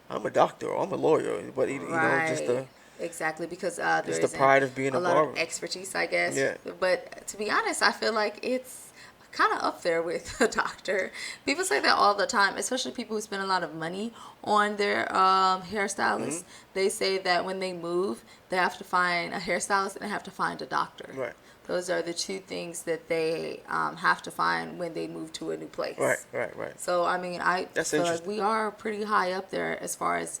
I'm a doctor or I'm a lawyer, but just right, the exactly, because there just the isn't pride of being a a lot of barber. expertise, I guess. Yeah. But to be honest, I feel like it's kind of up there with a doctor. People say that all the time, especially people who spend a lot of money on their Hmm. hairstylist. They say that when they move, they have to find a hairstylist and they have to find a doctor. Right. Those are the two things that they have to find when they move to a new Right. place. Right. Right. So, I mean, I That's feel like interesting. we are pretty high up there as far as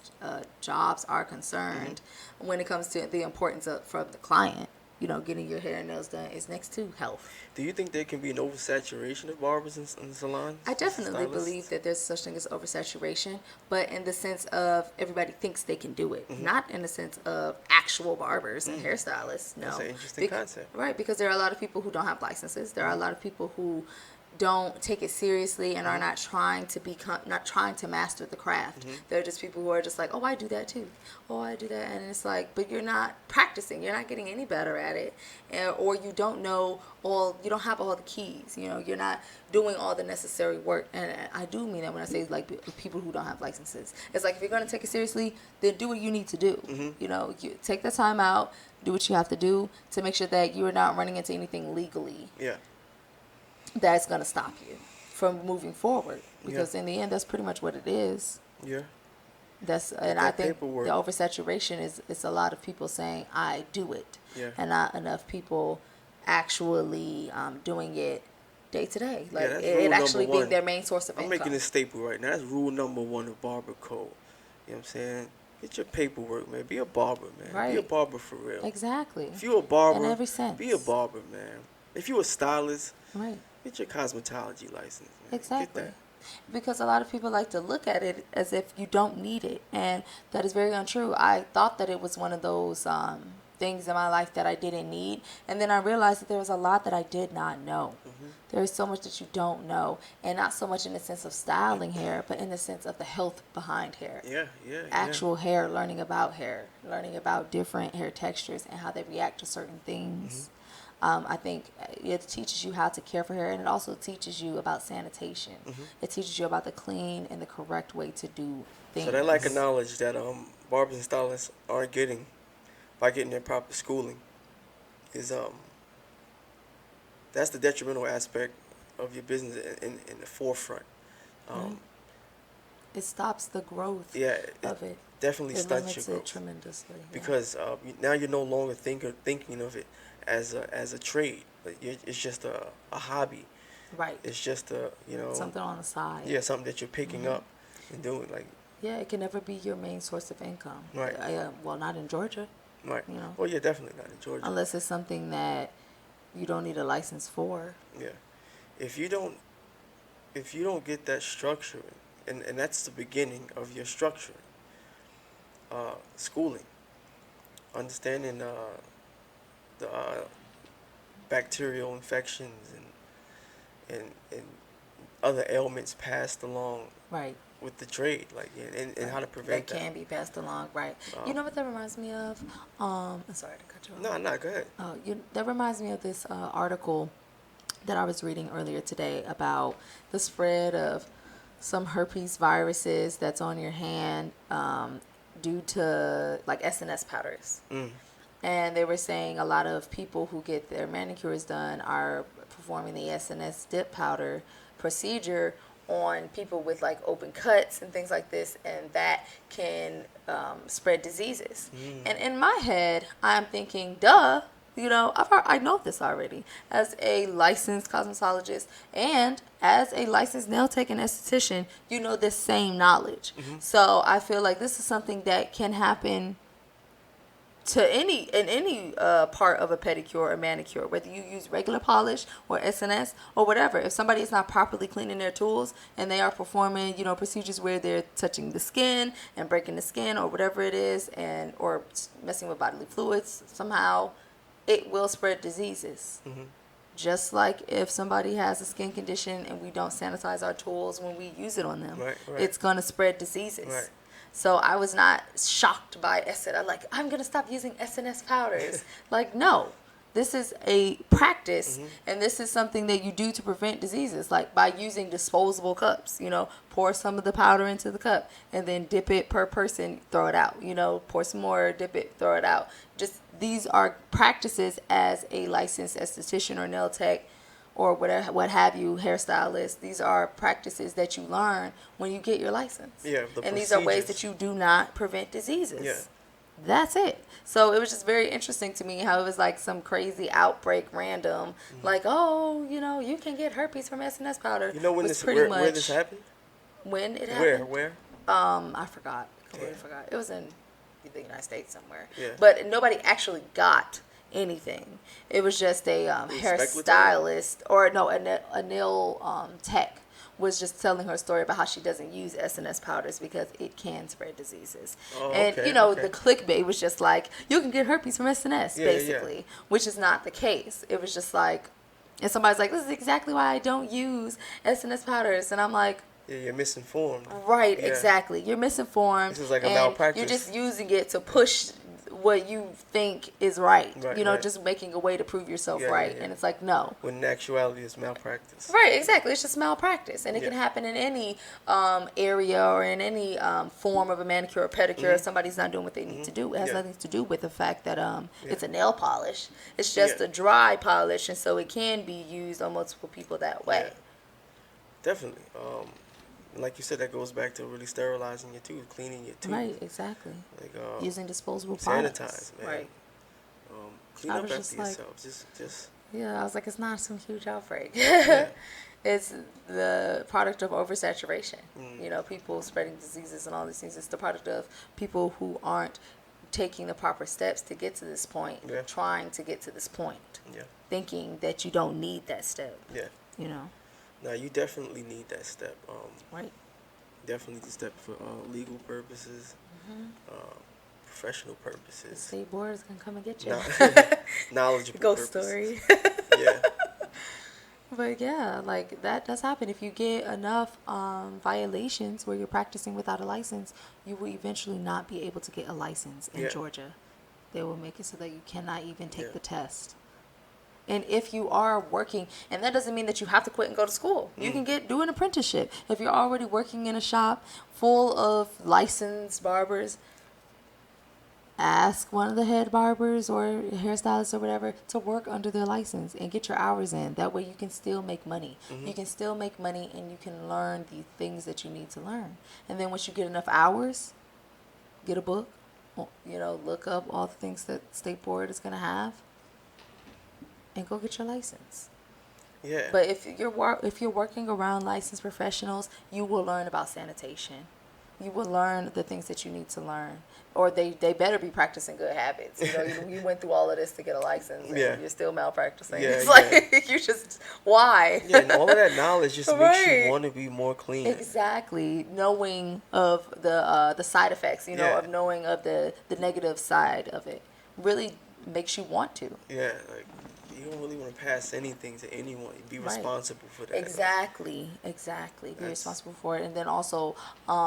jobs are Hmm. concerned when it comes to the importance of from the client. You know, getting your hair and nails done is next to health. Do you think there can be an oversaturation of barbers and I salons and definitely believe stylists? that there's such thing as oversaturation, but in the sense of everybody thinks they can do it, Hmm. not in the sense of actual barbers and Mm. hairstylists. That's No, an interesting concept. right, because there are a lot of people who don't have licenses. There are a Hmm. lot of people who don't take it seriously and are Hmm. not trying to become, not trying to master the craft. Hmm. They're just people who are just like, oh, I do that too. Oh, I do that, and it's like, but you're not practicing. You're not getting any better at it, or you don't know all. You don't have all the keys. You know, you're not doing all the necessary work. And I do mean that when I say like people who don't have licenses. It's like if you're gonna take it seriously, then do what you need to do. Hmm. You know, you take the time out, do what you have to do to make sure that you're not running into anything legally Yeah. that's going to stop you from moving forward, Yeah. because in the end that's pretty much what it is. Yeah. That's, Get and I that think the paperwork. oversaturation is it's a lot of people saying I do it, Yeah. and not enough people actually doing it day to day, Yeah, like that's it rule number actually being one. their main source of I'm making income. a staple right now. That's rule number one of Barber Code. You know what I'm saying? Get your paperwork, man. Be a barber, man. Be a Right, barber for real. exactly, If you a in barber, every be a sense. barber, man. If you a stylist, Right, get your cosmetology license, man. Get exactly, that. because a lot of people like to look at it as if you don't need it, and that is very untrue. I thought that it was one of those things in my life that I didn't need, and then I realized that there was a lot that I did not know. Hmm. There is so much that you don't know, and not so much in the sense of styling hair, but in the sense of the health behind hair. Yeah, yeah, yeah. Actual hair, learning about different hair textures and how they react to certain Hmm. things. I think it teaches you how to care for hair, and it also teaches you about sanitation. Hmm. It teaches you about the clean and the correct way to do So that lack of things. knowledge that barbers and stylists aren't getting by getting their proper schooling is that's the detrimental aspect of your business in the forefront. Right? Um, It stops the growth yeah, it of it. definitely It stunts your limits it growth tremendously. Yeah. because now you're no longer thinking of it as a trade. It's just a hobby. Right. It's just a Something on the side. yeah, something that you're picking Hmm. up and doing like Yeah, it can never be your main source of income. right, Well, not in Georgia, right. you know, Well, yeah, definitely not in Georgia. unless it's something that you don't need a license for. Yeah, if you don't get that structure, and that's the beginning of your structure, schooling, understanding the bacterial infections and other ailments passed along Right. with the trade, like and how to That prevent that. can be passed along. Right. You Um, know what that reminds me of? I'm sorry to cut you off. no, no, go ahead. That reminds me of this article that I was reading earlier today about the spread of some herpes viruses that's on your hand due to like SNS powders. Mm, And they were saying a lot of people who get their manicures done are performing the SNS dip powder procedure on people with like open cuts and things like this, and that can spread diseases. mm, And in my head, I'm thinking, duh. You know, I know this already as a licensed cosmetologist and as a licensed nail tech and esthetician. You know this same knowledge, mm-hmm, so I feel like this is something that can happen to any part of a pedicure or manicure, whether you use regular polish or SNS or whatever. If somebody is not properly cleaning their tools and they are performing, you know, procedures where they're touching the skin and breaking the skin or whatever it is, and or messing with bodily fluids somehow, it will spread diseases. mm-hmm. Just like if somebody has a skin condition and we don't sanitize our tools when we use it on them, Right, right. it's gonna spread diseases. Right. So I was not shocked by I'm gonna stop using SNS powders. Like, no, This is a practice, Mm-hmm. and this is something that you do to prevent diseases, like by using disposable cups. Pour some of the powder into the cup, and then dip it per person, throw it out. Pour some more, dip it, throw it out. Just these are practices as a licensed esthetician or nail tech or whatever, what have you, hairstylist. These are practices that you learn when you get your license. Yeah, the And these are ways procedures. that you do not prevent diseases. Yeah. That's it. So it was just very interesting to me how it was like some crazy outbreak random, like, oh, you can get herpes from SNS powder. You know when was this pretty where this much happened? when it Where happened. where? I forgot. Completely Yeah. forgot. It was in the United States somewhere. Yeah. But nobody actually got anything. It was just a Speculative? hairstylist, or no, a nail tech was just telling her story about how she doesn't use SNS powders because it can spread diseases. Oh, And okay, the okay. clickbait was just like, you can get herpes from SNS, Yeah, yeah, yeah. basically, which is not the case. It was just like, and somebody's like, this is exactly why I don't use SNS powders, and I'm like, Yeah, you're misinformed. right, Yeah. exactly. You're misinformed, This is like a and malpractice. you're just using it to push what you think is right. Right, right. Just making a way to prove yourself Yeah, yeah, right. yeah. And it's like, no. When in actuality it's malpractice. Right, exactly. It's just malpractice, and it can Yeah. happen in any area or in any form of a manicure or pedicure. If somebody's not doing what they need to do, it has Yeah. nothing to do with the fact that it's Yeah. a nail polish. It's just Yeah. a dry polish, and so it can be used on multiple people that way. Yeah. Definitely. And like you said, that goes back to really sterilizing your tooth, cleaning your tooth. Right, exactly. Like Using disposable sanitize, products. man. Right. Clean I up was after just like- yourself. Just Yeah, I was like, it's not some huge outbreak. yeah. It's the product of oversaturation. Mm. People spreading diseases and all these things. It's the product of people who aren't taking the proper steps to get to this point, Yeah. trying to get to this point, Yeah. thinking that you don't need that step. Yeah. You know, Now you definitely need that step. right? Definitely the step for legal purposes, professional The purposes, state board is gonna come and get you. knowledgeable Ghost purposes. story. Yeah. But yeah, like that does happen. If you get enough violations where you're practicing without a license, you will eventually not be able to get a license in Yeah. Georgia. They will make it so that you cannot even take Yeah. the test. And if you are working, and that doesn't mean that you have to quit and go to school. You can do an apprenticeship. If you're already working in a shop full of licensed barbers, ask one of the head barbers or hairstylists or whatever to work under their license and get your hours in. That way you can still make money. You can still make money, and you can learn the things that you need to learn. And then once you get enough hours, get a book, look up all the things that state board is going to have, and go get your license. Yeah. But if you're working around licensed professionals, you will learn about sanitation. You will learn the things that you need to learn, or they better be practicing good habits. You went through all of this to get a license, and Yeah. you're still malpracticing. Yeah, It's yeah. like you just why? Yeah, and all of that knowledge just makes Right. you want to be more clean. Exactly, knowing of the side effects, Yeah. of knowing of the negative side of it, really makes you want to. Yeah, like you don't really want to pass anything to anyone. Be Right. responsible for that. Exactly. Be That's- responsible for it, and then also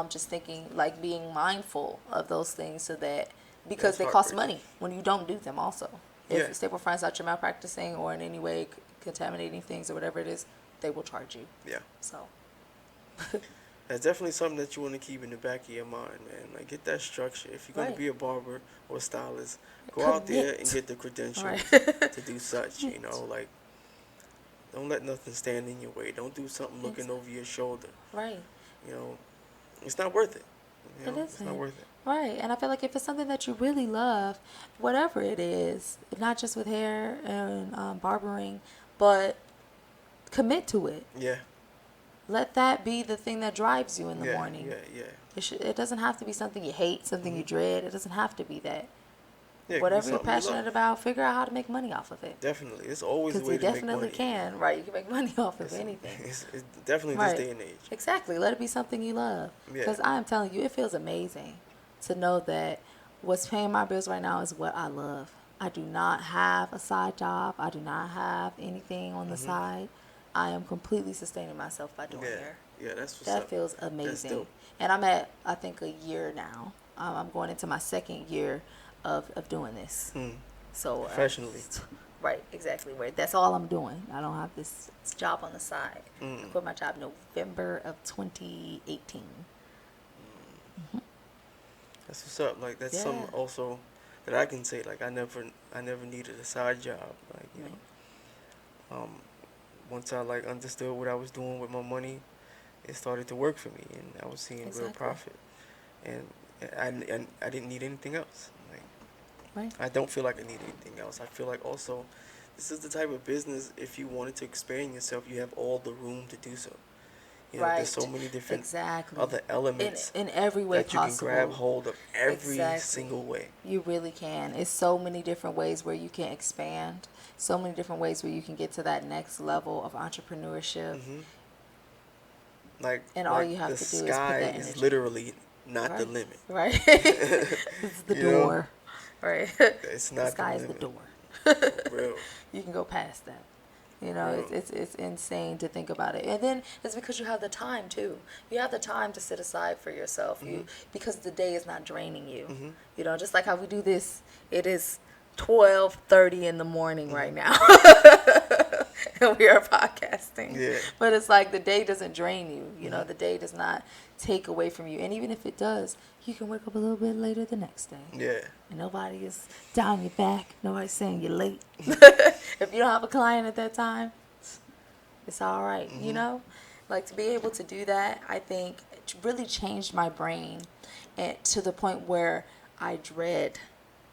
just thinking, like, being mindful of those things, so that because That's they cost heartbreaking. money when you don't do them. Also, Yeah. if Stable finds out you're malpracticing or in any way contaminating things or whatever it is, they will charge you. Yeah. So That's definitely something that you want to keep in the back of your mind, man. Like, get that structure. If you're going Right. to be a barber or a stylist, go out there and Commit. get the credentials Right. to do such, Like, don't let nothing stand in your way. Don't do something looking over your shoulder. right. It's not worth it. It It's not isn't. worth it. Right, and I feel like if it's something that you really love, whatever it is, not just with hair and barbering, but commit to it. Yeah. Let that be the thing that drives you in the Yeah. morning. Yeah. It doesn't have to be something you hate, something you dread. It doesn't have to be that. Yeah, it could be Whatever you're something you love. passionate about, figure out how to make money off of it. Definitely. It's always a Because way you to make definitely money. can. Right, you can make money off of It's- anything. It's definitely Right. this day and age. Exactly. Let it be something you love. Yeah. Because I am telling you, it feels amazing to know that what's paying my bills right now is what I love. I do not have a side job. I do not have anything on the side. I am completely sustaining myself by doing Yeah. hair. Yeah, that's what's That up. feels That's amazing. dope. And I'm at, I think, a year now. I'm going into my second year of doing this. Mm. So Professionally. Right, exactly. Right. That's all I'm doing. I don't have this job on the side. I Mm. quit my job November of 2018. That's what's up. Like that's Yeah. something also that I can say. Like I never needed a side job. Like Right. once I like understood what I was doing with my money, it started to work for me, and I was seeing real Exactly. profit. And and I didn't need anything else. Like Right. I don't feel like I need anything else. I feel like also this is the type of business if you wanted to expand yourself, you have all the room to do so. You know, there's so Right. many different Exactly. other elements In every way that you can grab possible. hold of every Exactly. single way. You really can. It's so many different ways where you can expand. So many different ways where you can get to that next level of entrepreneurship. Hmm. Like And all like you the have to do is put sky that is energy. literally not the Right. limit. Right. It's the You know, door. Right. it's The not the sky is the limit door. for real, You can go past that. You know, real. it's insane to think about it. And then it's because you have the time too. You have the time to sit aside for yourself. Hmm. Because the day is not draining you. Hmm. You know, just like how we do this, it is 12:30 in the morning Hmm. right now. And we are podcasting. Yeah. But it's like the day doesn't drain you. You know, Hmm. the day does not take away from you. And even if it does, you can wake up a little bit later the next day. Yeah. And nobody is down your back. Nobody's saying you're late. If you don't have a client at that time, it's all right. You Hmm. know, like to be able to do that, I think it really changed my brain, and to the point where I dread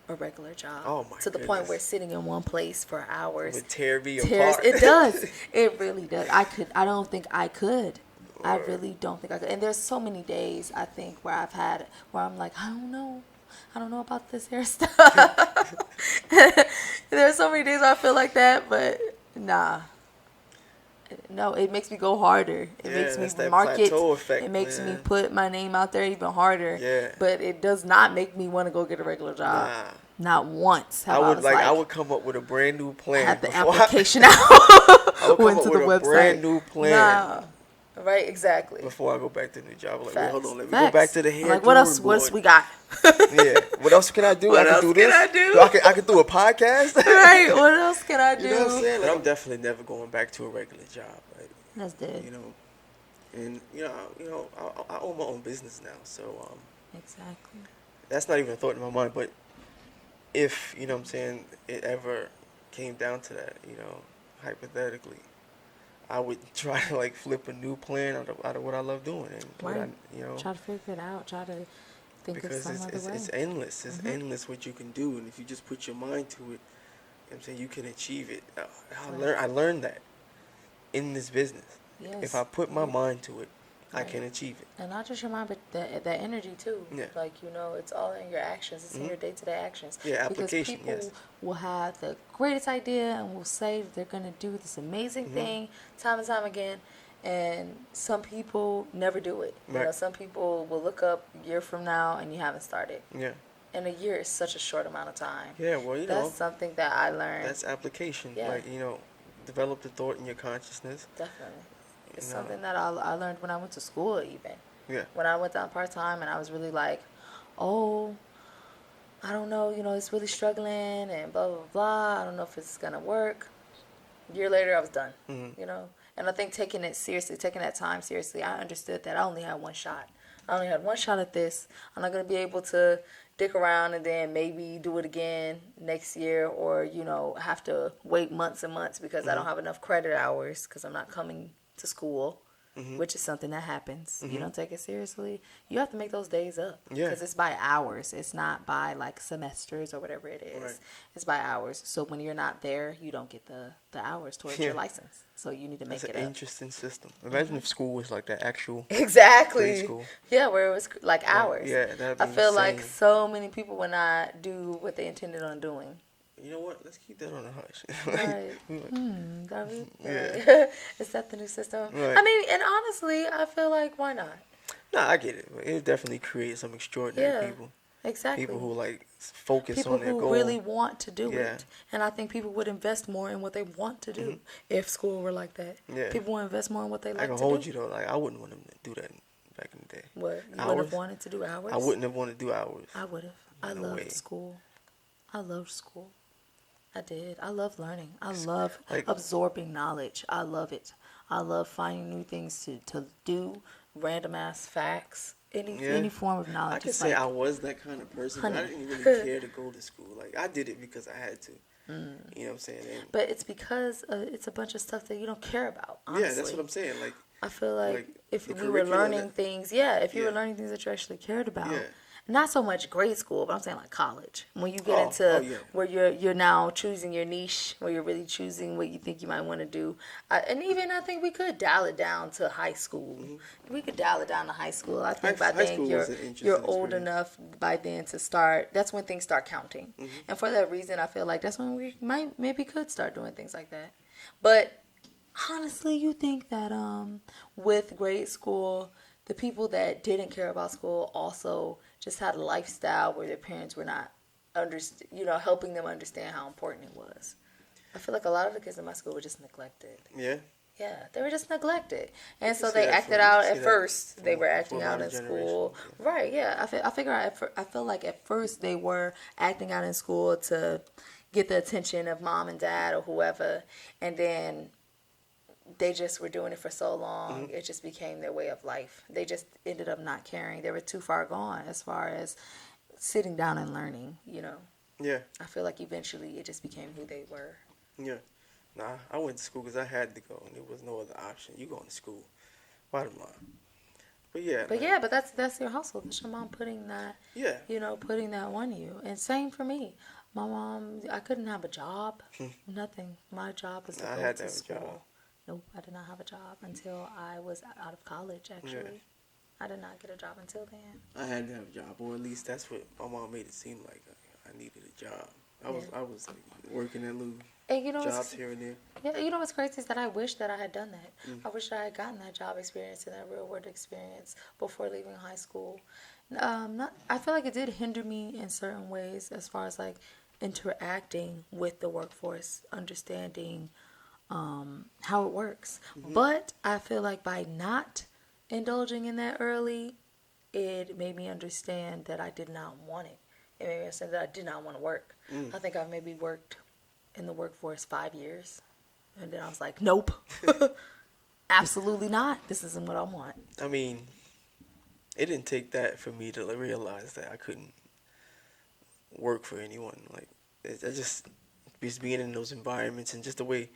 a regular job. Oh my To the point where goodness. sitting in one place for hours Would tear me tears. apart. It does. It really does. I don't think I could. I Or, really don't think I could. And there's so many days I think where I've had where I'm like, I don't know. I don't know about this hairstyle. There's so many days I feel like that, but nah. No, it makes me go harder. It yeah, makes me that's that market. plateau It effect, makes me man. put my name out there even harder. Yeah. But it does not make me want to go get a regular job. Nah. Not once I have I would was like I like, would come up with a brand new plan had the before application I would out, come went up to the with a website. brand new plan Nah. Right, exactly. before I go back to the new job. I'm like, wait, hold Facts. on, let me go back Facts. to the I'm hair like, what else? drawing What else board. we got? Yeah. What else can I do? I What can else do can I this. do? I can do a podcast. Right. What else can I You know what I'm do? saying? Like, I'm definitely never going back to a regular job. Like, That's dead. you know, and I own my own business now, so Exactly. that's not even a thought in my mind. But if you know what I'm saying, it ever came down to that, hypothetically, I would try to like flip a new plan out of what I love doing and what I Right. you know Try to figure it out. Try to think of because some other way. it's endless. It's Mm-hmm. endless what you can do, and if you just put your mind to it, you know what I'm saying, you can achieve it. Right. I learned that in this business. If I Yes. put my mind to it, I Right. can achieve it. And not just your mind, but that energy too. Yeah. Like, it's all in your actions. It's in Hmm. your day-to-day actions. Yeah, Because application. people Yes. will have the greatest idea and will say that they're going to do this amazing Hmm. thing time and time again. And some people never do it. Right. Some people will look up a year from now and you haven't started. Yeah. And a year is such a short amount of time. Yeah. Well, That's something that I learned. that's application. Yeah. Like develop the thought in your consciousness. Definitely. It's You know. something that I learned when I went to school even. Yeah. When I went down part-time and I was really like, oh, I don't know, it's really struggling and blah, blah, blah. I don't know if it's going to work. A year later, I was done, Hmm. And I think taking it seriously, taking that time seriously, I understood that I only had one shot. I only had one shot at this. I'm not going to be able to dick around and then maybe do it again next year or, have to wait months and months because I don't have enough credit hours because I'm not coming to school. Hmm. Which is something that happens. You Mhm. don't take it seriously, you have to make those days up. Yeah. Because it's by hours. It's not by like semesters or whatever it is. Right. It's by hours. So when you're not there, you don't get the hours towards Yeah. your license. So you need to make That's it an up. interesting system. Imagine if school was like that actual Exactly. preschool. Yeah, where it was like hours. Yeah, that'd be I feel like insane. so many people would not do what they intended on doing. You know what? Let's keep that on the hush. Right. Like, Are we? Yeah. Is that the new system? Right. I mean, and honestly, I feel like why not? Nah, I get it. But it definitely creates some extraordinary Yeah. people. Exactly. People who like focus People on their who goal. really want to do Yeah. it. And I think people would invest more in what they want to do if school were like that. Yeah. People would invest more in what they like I to can do. hold you though. Like I wouldn't want them to do that back in the day. What? You wouldn't Hours? have wanted to do hours? I wouldn't have wanted to do hours. I would have. I No loved way. school. I loved school. I did. I love learning. I love Like, absorbing knowledge. I love it. I love finding new things to do, random ass facts, yeah, any form of I knowledge. could It's say like, I was that kind of person, but I honey. didn't really care to go to school. Like, I did it because I had to. You know what I'm saying? And But it's because it's a bunch of stuff that you don't care about, yeah, that's what honestly. I'm saying. I feel like Like if the we were curriculum learning that, things, yeah, if you were yeah, learning things that you actually cared yeah. about, not so much grade school, but I'm saying like college. When you get Oh into yeah. where you're now choosing your niche, where you're really choosing what you think you might want to do, and even I think we could dial it down to high school. Hmm. We could dial it down to high school. I High think by high then school was an you're interesting old experience. enough by then to start. That's when things start counting, Hmm. and for that reason, I feel like that's when we might maybe could start doing things like that. But honestly, you think that with grade school, the people that didn't care about school also just had a lifestyle where their parents were not helping them understand how important it was. I feel like a lot of the kids in my school were just neglected. Yeah, Yeah, they were just neglected, you and can so say they that for acted you can out say at that first. They were for acting a out lot of in generations. school, right? Yeah, I figure I feel like at first they were acting out in school to get the attention of mom and dad or whoever, and then they just were doing it for so Yeah. long, Hmm. it just became their way of life. They just ended up not caring. They were too far gone as far as sitting down and learning. Yeah, I feel like eventually it just became who they were. yeah. Nah, I went to school because I had to go, and there was no other option. You going to school, bottom line. But yeah, But like yeah, but that's your hustle. That's your mom putting that, yeah. putting that on you. And same for me. My mom, I couldn't have a job, nothing. My job was to I go had to to have a job. school. Nope, I did not have a job until I was out of college, Yeah, actually. I did not get a job until then. I had to have a job, or at least that's what my mom made it seem like. I needed a job. Yeah. I was like working at little And you know jobs what's here and there. yeah, you know what's crazy is that I wish that I had done that. Mm. I wish that I had gotten that job experience and that real world experience before leaving high school. Not, I feel like it did hinder me in certain ways as far as like interacting with the workforce, understanding how it works. Hmm. But I feel like by not indulging in that early, it made me understand that I did not want it. It made me understand that I did not want to work. Mm. I think I've maybe worked in the workforce 5 years. And then I was like, nope, absolutely not. This isn't what I want. I mean, it didn't take that for me to realize that I couldn't work for anyone. Like, I just being in those environments and just the way,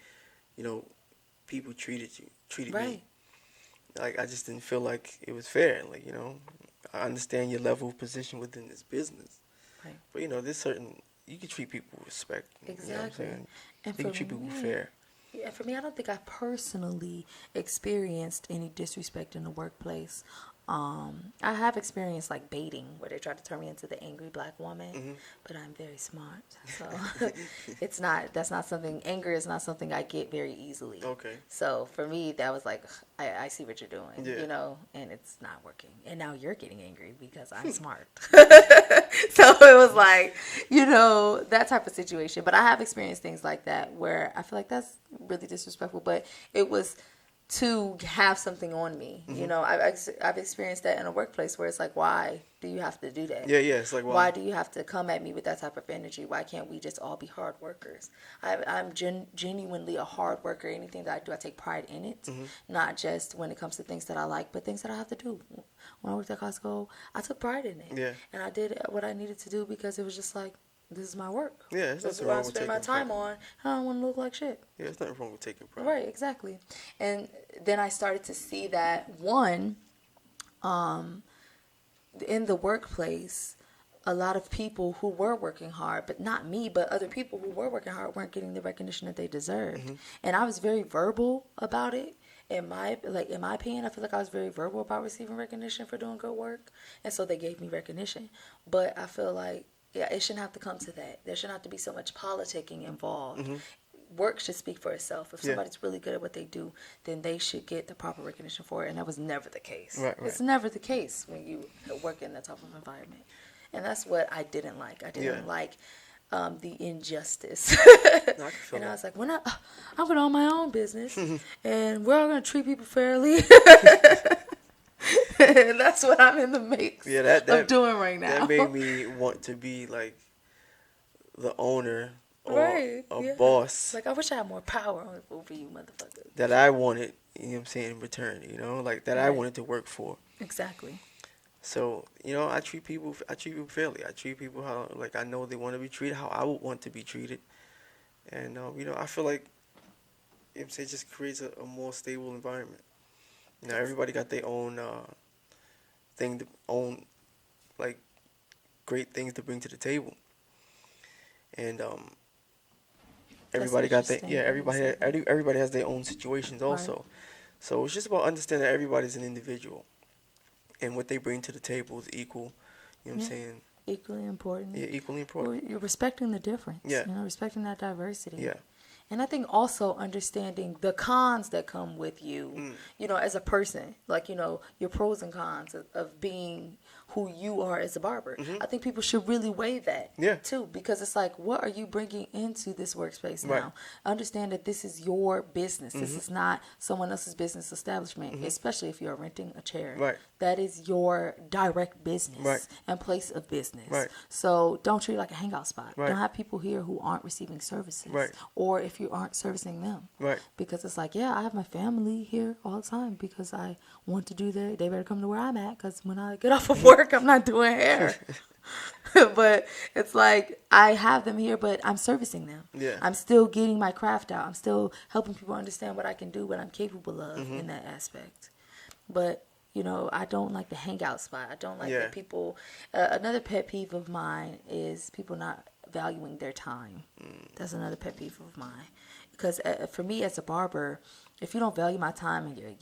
you know, people treated Right. me. Like, I just didn't feel like it was fair. Like, I understand your level of position within this business, Right. but there's you can treat people with respect. You know what I'm Exactly. saying? And You for can treat people me, fair. yeah, for me, I don't think I personally experienced any disrespect in the workplace. I have experienced like baiting, where they try to turn me into the angry black woman, Hmm. but I'm very smart, so that's not something. Anger is not something I get very easily. Okay. So for me, that was like, I see what you're doing, Yeah. and it's not working. And now you're getting angry because I'm smart. So it was like, that type of situation. But I have experienced things like that where I feel like that's really disrespectful, but it was to have something on me. Hmm. I've experienced that in a workplace where it's like, why do you have to do that? Yeah, yeah. It's like, Why do you have to come at me with that type of energy? Why can't we just all be hard workers? I'm genuinely a hard worker. Anything that I do, I take pride in it. Hmm. Not just when it comes to things that I like, but things that I have to do. When I worked at Costco, I took pride in it. Yeah. And I did what I needed to do because it was just like, this is my work. Yeah, there's This is nothing what I wrong with spend my taking time pride. on. I don't want to look like shit. Yeah, there's nothing wrong with taking pride. Right, exactly. And then I started to see that one, in the workplace, a lot of people who were working hard, but not me, but other people who were working hard weren't getting the recognition that they deserved. Hmm. And I was very verbal about it. In my opinion, I feel like I was very verbal about receiving recognition for doing good work, and so they gave me recognition. But I feel like, yeah, it shouldn't have to come to that. There shouldn't have to be so much politicking involved. Hmm. Work should speak for itself. If Yeah. somebody's really good at what they do, then they should get the proper recognition for it. And that was never the case. Right. It's never the case when you work in that type of environment. And that's what I didn't like. I didn't Yeah. like the injustice. No, I can feel And I that. was like, I'm going to own my own business, and we're all going to treat people fairly. And that's what I'm in the mix Yeah, of doing right now. that made me want to be like the owner or Right. a Yeah. boss Like I wish I had more power over you, motherfuckers. that I wanted, you know what I'm saying, in return, like that I Right. wanted to work for. Exactly. So, I treat people fairly. I treat people how, like, I know they want to be treated, how I would want to be treated. And, I feel like, you know what I'm saying, it just creates a more stable environment. Everybody got their own own, like, great things to bring to the table. And, That's everybody got their, interesting yeah, that you said that. everybody has their own situations Right. also. So it's just about understanding that everybody's an individual. And what they bring to the table is equal, you know what I'm Yeah. saying? Equally important. Yeah, equally Well, important. you're respecting the difference, Yeah, respecting that diversity. yeah. And I think also understanding the cons that come with you, Mm, as a person, like, your pros and cons of being who you are as a barber. mm-hmm. I think people should really weigh that Yeah, too, because it's like, what are you bringing into this workspace right. now? Understand that this is your business. This Mm-hmm, is not someone else's business establishment, mm-hmm. especially if you're renting a chair. Right, That is your direct right, business and place of business. right, So don't treat it like a hangout spot. right, Don't have people here who aren't receiving services, right, or if you aren't servicing them. right. Because it's like, yeah, I have my family here all the time because I want to do they better come to where I'm at, because when I get off of work, I'm not doing hair. But it's like, I have them here, but I'm servicing them. Yeah. I'm still getting my craft out. I'm still helping people understand what I can do, what I'm capable of Mm-hmm. in that aspect. But I don't like the hangout spot. I don't like Yeah. that people. Another pet peeve of mine is people not valuing their time. That's another pet peeve of mine. Because for me as a barber, if you don't value my time and you're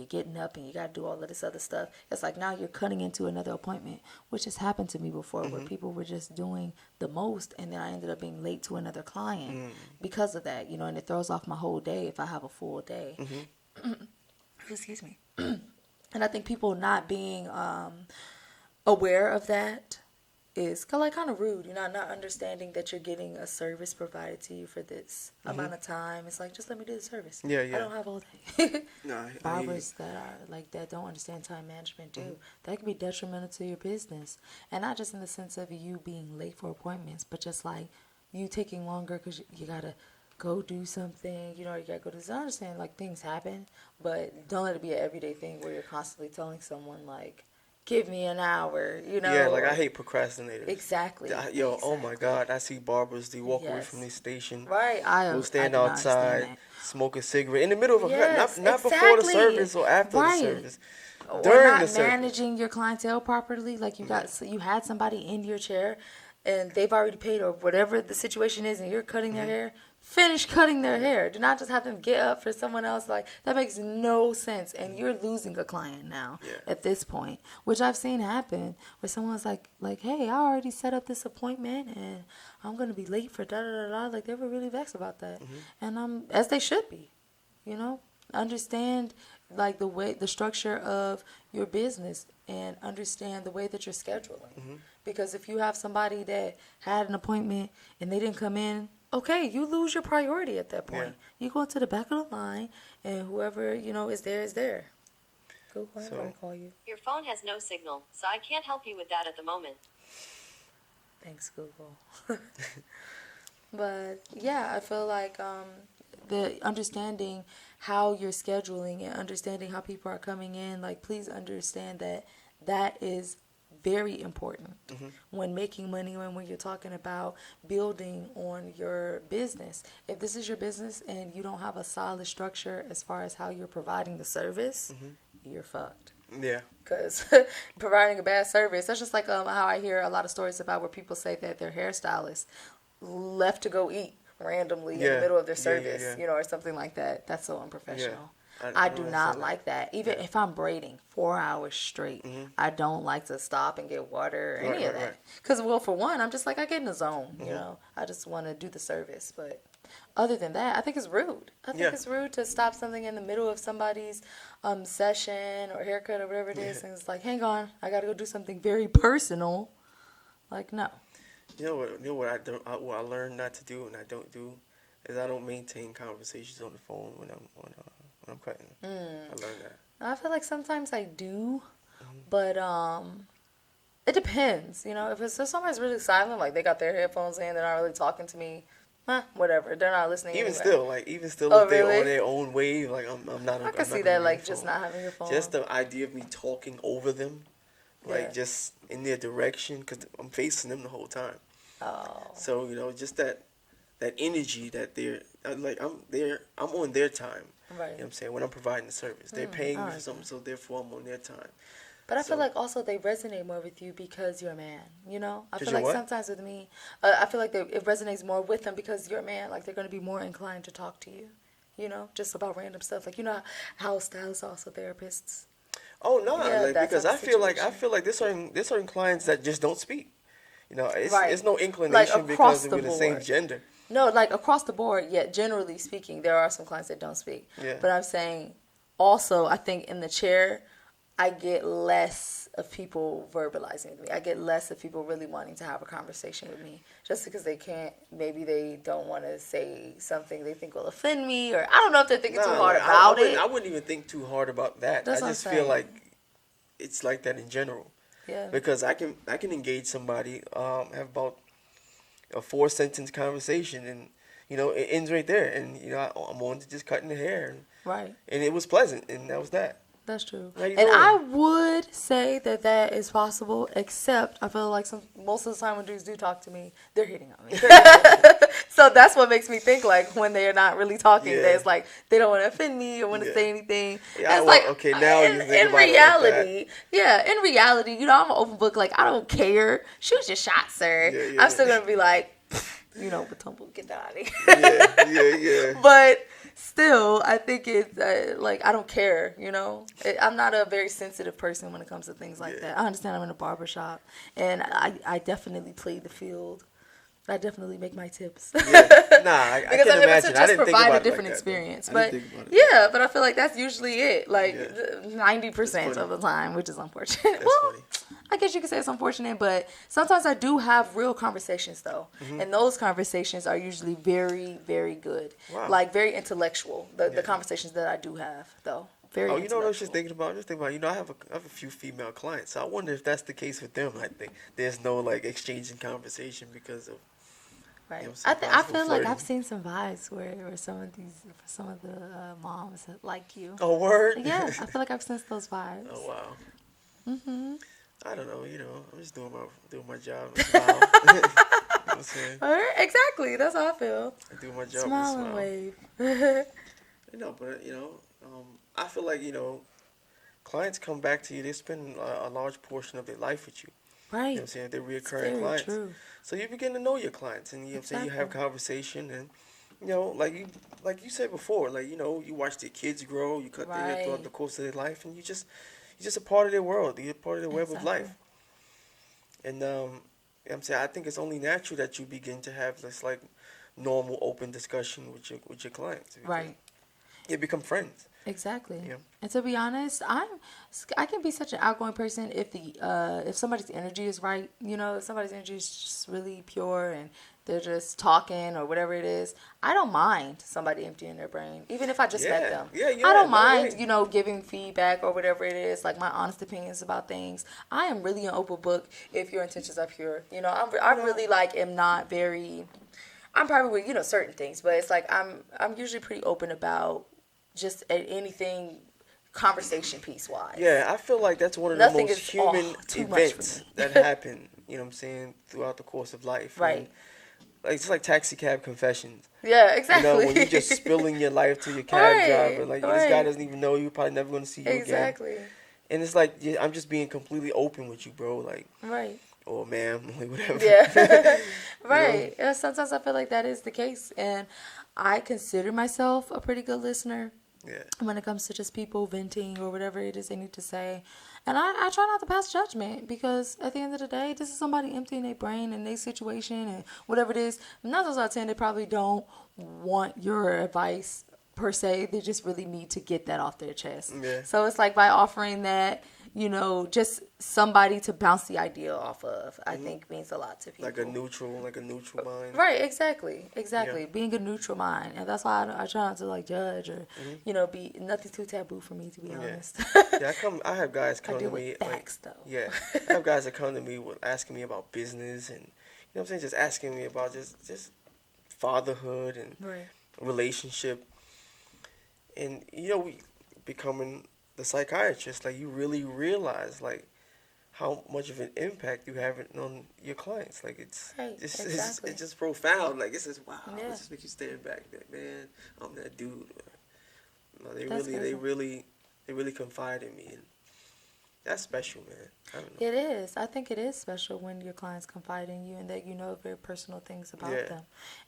getting up and you got to do all of this other stuff, it's like now you're cutting into another appointment, which has happened to me before, where people were just doing the most, and then I ended up being late to another client because of that. And it throws off my whole day if I have a full day. Excuse me. And I think people not being aware of that is kind of rude. Not understanding that you're getting a service provided to you for this amount of time. It's like, just let me do the service. Yeah, yeah. I don't have all day. No, I hear you. Barbers that are like that don't understand time management too. That can be detrimental to your business, and not just in the sense of you being late for appointments, but just like you taking longer because you gotta go do something. You gotta go do. I understand like things happen, but don't let it be an everyday thing where you're constantly telling someone like, give me an hour, Yeah, like I or- hate procrastinators. Exactly. Yo, oh my God, I see barbers. They walk away Yes. from the station. Right. They'll I stand do not understand outside, smoke a cigarette in the middle of a Yes, not before the exactly. service or after the Right. service. Or During not the service. managing your clientele properly. Like you had somebody in your chair and they've already paid, or whatever the situation is, and you're cutting their hair. Finish cutting their hair. Do not just have them get up for someone else. Like, that makes no sense, and you're losing a client now Yeah. at this point, which I've seen happen where someone's like, hey, I already set up this appointment and I'm gonna be late for da da da da. Like, they were really vexed about that, and as they should be, understand like the structure of your business, and understand the way that you're scheduling. Because if you have somebody that had an appointment and they didn't come in, okay, you lose your priority at that point. Yeah. You go to the back of the line, and whoever is there is there. Go ahead, So- I'm gonna call you. Your phone has no signal, so I can't help you with that at the moment. Thanks, Google. But yeah, I feel like the understanding how you're scheduling and understanding how people are coming in, like, please understand that is very important when making money, when you're talking about building on your business. If this is your business and you don't have a solid structure as far as how you're providing the service, you're fucked. Yeah. Because providing a bad service, that's just like how I hear a lot of stories about where people say that their hairstylist left to go eat randomly in the Yeah. middle of their Yeah, service, yeah. or something like that. That's so unprofessional. I I don't do understand not that. like that. Even if I'm braiding 4 hours straight, I don't like to stop and get water or any of right, that. right. Because, well, for one, I'm just like, I get in the zone, I just want to do the service. But other than that, I think it's rude. I think Yeah. it's rude to stop something in the middle of somebody's session or haircut or whatever it is, and it's like, hang on, I got to go do something very personal. Like, no. You know what what I learned not to do and I don't do is I don't maintain conversations on the phone when I'm cutting. I learned that. I feel like sometimes I do, but it depends. If somebody's really silent, like they got their headphones in, they're not really talking to me, whatever. They're not listening Even anyway. still, like even still, Oh, if they're on really? their own wave, like I'm not. I I'm can not see gonna that, be like, your just phone. not having your phone. Just the idea of me talking over them, like Yeah. just in their direction, because I'm facing them the whole time. Oh. So just that energy that they're like I'm on their time. You know Right. what I'm saying? When I'm providing the service, they're paying I me for like something, that. so therefore I'm on their time. But I feel So, like also they resonate more with you because you're a man, you know? I 'cause feel you're like what? sometimes with me, I feel like it resonates more with them because you're a man. Like, they're going to be more inclined to talk to you, you know? Just about random stuff. Like, you know how stylists are also therapists? Oh no, Yeah, like that because type I of feel like situation. there's certain clients that just don't speak. It's Right. no Like, inclination across because the we're the same board. gender. No, like, across the board, yet generally speaking, there are some clients that don't speak. Yeah. But I'm saying also, I think in the chair, I get less of people verbalizing with me. I get less of people really wanting to have a conversation with me just because they can't. Maybe they don't want to say something they think will offend me, or I don't know if they're thinking too Nah, hard like about I it. wouldn't even think too hard about that. I That's what I'm just feel saying. like it's like that in general Yeah. because I can engage somebody, have about a 4 sentence conversation, and it ends right there, and I'm on to just cutting the hair, Right. and it was pleasant, and that was that. That's true. How you And I doing? would say that that is possible, except I feel like most of the time when dudes do talk to me, they're hitting on me. So that's what makes me think, like, when they're not really talking, that Yeah. it's like they don't want to offend me or want to Yeah. say anything. Yeah, And it's well, like, okay, now you think in about it like that. reality, yeah, in reality, I'm an open book. Like, I don't care. Shoot your shot, sir. Yeah, yeah, I'm still yeah. going to be like, Batumble, get that out of here. Yeah, yeah, yeah. But still, I think it's like, I don't care, I'm not a very sensitive person when it comes to things like Yeah. that. I understand I'm in a barber shop, and I definitely play the field. I definitely make my tips. Yeah. Nah, I Because can I'm able to imagine. I just didn't think provide about a it like different that, though. experience. I But didn't think about it. yeah, but I feel like that's usually it. Like, Yeah. 90% funny. of the time, which is unfortunate. That's Well, funny. I guess you could say it's unfortunate, but sometimes I do have real conversations though, Mm-hmm. and those conversations are usually very, very good. Wow. Like, very intellectual. The Yeah. conversations that I do have though, very Oh, intellectual. what I was just thinking about? Just thinking about, I have a few female clients. So I wonder if that's the case with them. I think there's no like exchange in conversation because of Right. I'm I surprised feel for like flirting. I've seen some vibes where some of the moms like you. Oh, word. Yeah, I feel like I've sensed those vibes. Oh wow. Mhm. I don't know. I'm just doing my job and smile. You know what I'm saying? Exactly. That's how I feel. I do my job Smile and and smile. wave. But I feel like clients come back to you. They spend a large portion of their life with you. You know Right. what I'm saying? They're It's reoccurring very clients. true. So you begin to know your clients, and you know what I'm saying, you have Exactly. conversation, and like you said before, like you watch their kids grow, you cut their hair throughout Right. the course of their life, and you're just a part of their world. You're a part of their web of Exactly. life. And you know what I'm saying, I think it's only natural that you begin to have this like normal, open discussion with your clients. Because Right. you become friends. Exactly. Yeah. And to be honest, I can be such an outgoing person if somebody's energy is right. If somebody's energy is just really pure and they're just talking or whatever it is. I don't mind somebody emptying their brain, even if I just met Yeah. them. Yeah. I don't No mind, way. giving feedback or whatever it is, like my honest opinions about things. I am really an open book if your intentions are pure. I really like am not very. I'm probably with certain things, but it's like I'm usually pretty open about just anything conversation piece wise. Yeah, I feel like that's one of the Nothing most is human too much for events me. that happen, what I'm saying, throughout the course of life. Right. Like it's like taxi cab confessions. Yeah, exactly. When you're just spilling your life to your cab Right, driver, like this guy right. doesn't even know you, probably never gonna see you again. Exactly. And it's like I'm just being completely open with you, bro. Like, Right. or ma'am, like whatever. Yeah. Right. Yeah, sometimes I feel like that is the case, and I consider myself a pretty good listener. Yeah. When it comes to just people venting or whatever it is they need to say. And I try not to pass judgment because at the end of the day, this is somebody emptying their brain and their situation and whatever it is. 9 times out of 10, they probably don't want your advice per se. They just really need to get that off their chest. Yeah. So it's like by offering that, just somebody to bounce the idea off of, I think means a lot to people. Like a neutral mind. Right, exactly. Yeah. Being a neutral mind. And that's why I try not to like judge or, be nothing too taboo for me, to be honest. Yeah, I have guys I come to deal me with facts, though. yeah, I have guys that come to me with asking me about business and what I'm saying, just asking me about just fatherhood and Right. relationship. And we becoming the psychiatrist, like you really realize like how much of an impact you have on your clients. Like Right. it's Exactly. just profound. Like it's just wow. It Yeah. just makes you stand back. Like, man, I'm that dude. No, they That's really, they crazy. really, they really confide in me, and that's special, man. I don't know. It is. I think it is special when your clients confide in you and that you know very personal things about Yeah. them.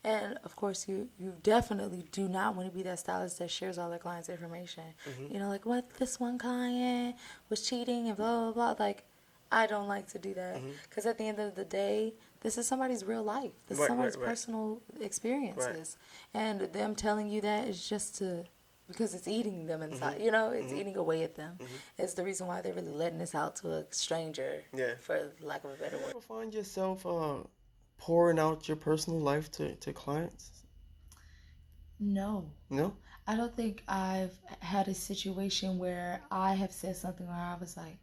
And of course, you definitely do not want to be that stylist that shares all their clients' information. Mhm. You know, like what this one client was cheating and blah blah blah. Like, I don't like to do that Mhm. because at the end of the day, this is somebody's real life. This is Right, somebody's right, right. personal experiences, and them telling you that is just to because it's eating them inside. Mhm. You know, it's Mhm. eating away at them. Mhm. It's the reason why they're really letting this out to a stranger, Yeah. for lack of a better You word. ever find yourself pouring out your personal life to clients? No, No. I don't think I've had a situation where I have said something where I was like,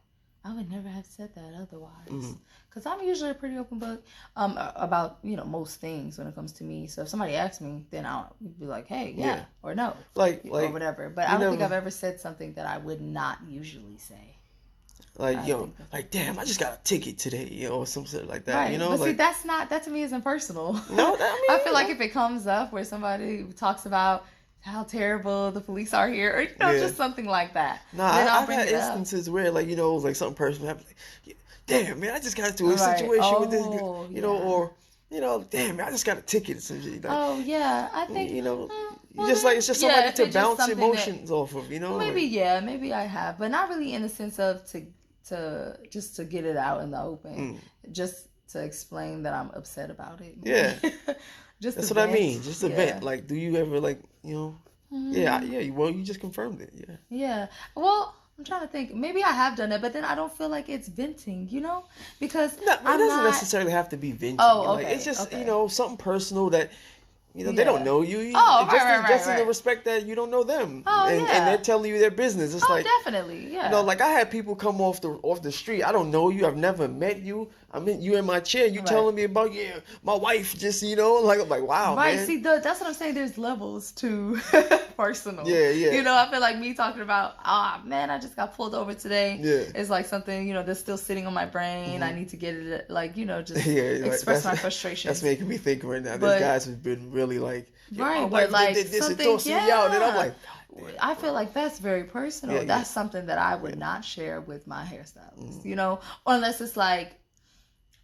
I would never have said that otherwise. Mhm. Because I'm usually a pretty open book about, most things when it comes to me. So if somebody asks me, then I'll be like, hey, yeah, Yeah. or no, Like or whatever. But you I don't think never- I've ever said something that I would not usually say. Like I yo, think that's- like damn, I just got a ticket today, or some shit like that. Right. But see, like that's not, that to me isn't personal. no, I I mean, feel like if it comes up where somebody talks about how terrible the police are here, or, Yeah. just something like that, nah, then I'll I've bring had it up. instances where like like something personal happened. Like, damn man, I just got into a Right. situation with this, Oh, or damn man, I just got a ticket or some shit. Like, Oh, yeah. I think, you well, just like it's just yeah, somebody if to it's just bounce something emotions off of, maybe, like, yeah, maybe I have, but not really in the sense of to just to get it out in the open, just to explain that I'm upset about it. Yeah. Just That's to what I vent. mean. Just a Yeah. vent. Like, do you ever like, yeah, well, you just confirmed it. Yeah. Yeah. Well, I'm trying to think. Maybe I have done it, but then I don't feel like it's venting, because No, it I'm doesn't not. necessarily have to be venting. Oh, Like, okay, it's just, okay. Something personal that, they Yeah. don't know you. Oh, just right, just in the right. respect that you don't know them. Oh, and yeah. they're telling you their business. It's Oh, like, definitely. Yeah. like I had people come off the street. I don't know you. I've never met you. I'm in you in my chair. You Right. telling me about my wife. Just like I'm like wow, Right. man. See, that's what I'm saying. There's levels to personal. Yeah, yeah. I feel like me talking about, man, I just got pulled over today. Yeah. It's like something, that's still sitting on my brain. I need to get it, like, just Yeah, express my that's frustrations. making me think right now. But- These guys have been really like, Right, my but wife like did this and something, tossed me out, and I'm like, I feel like that's very personal. Yeah, That's yeah. something that I would not share with my hairstylist, unless it's like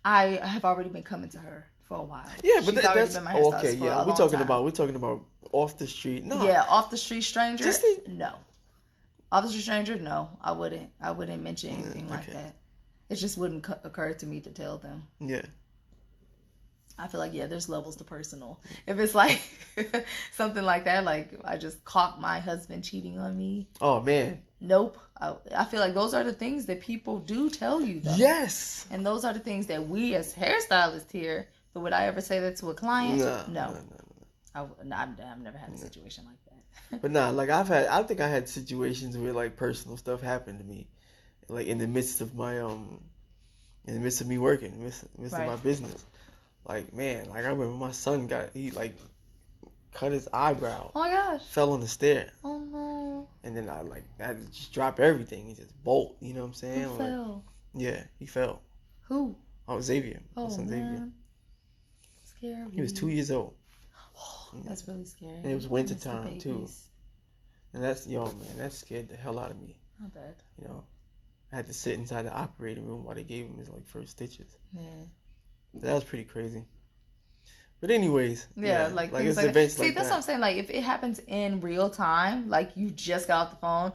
I have already been coming to her for a while. yeah, but She's already that's been my hairstylist okay. for Yeah, a we're long talking time. about off the street. No, Yeah, off the street stranger. Just the- No, off the street stranger. No, I wouldn't mention anything like okay. that. It just wouldn't occur to me to tell them. yeah, I feel like, there's levels to personal. If it's like something like that, like I just caught my husband cheating on me. oh man, Nope. I feel like those are the things that people do tell you, though. yes, And those are the things that we as hairstylists hear. But would I ever say that to a client? No. I've never had a situation like that. But nah, like I think I had situations where like personal stuff happened to me, like in the midst of my in the midst of me working, in the midst of Right. my business. Like man, like I remember my son he like cut his eyebrow, Oh my gosh. fell on the stair, Oh no. and then I had to just drop everything and just bolt. You know what I'm saying? Who fell? Yeah, he fell. Who? Oh, Xavier. My Oh son Xavier. man. Scary. He was 2 years old, That's really scary. and it was I winter miss the time too. babies. And that scared the hell out of me. Not bad. I had to sit inside the operating room while they gave him his like first stitches. Yeah. That was pretty crazy. But anyways, Yeah, like things it's like that. events See, like that's that. what I'm saying. Like, if it happens in real time, like you just got off the phone,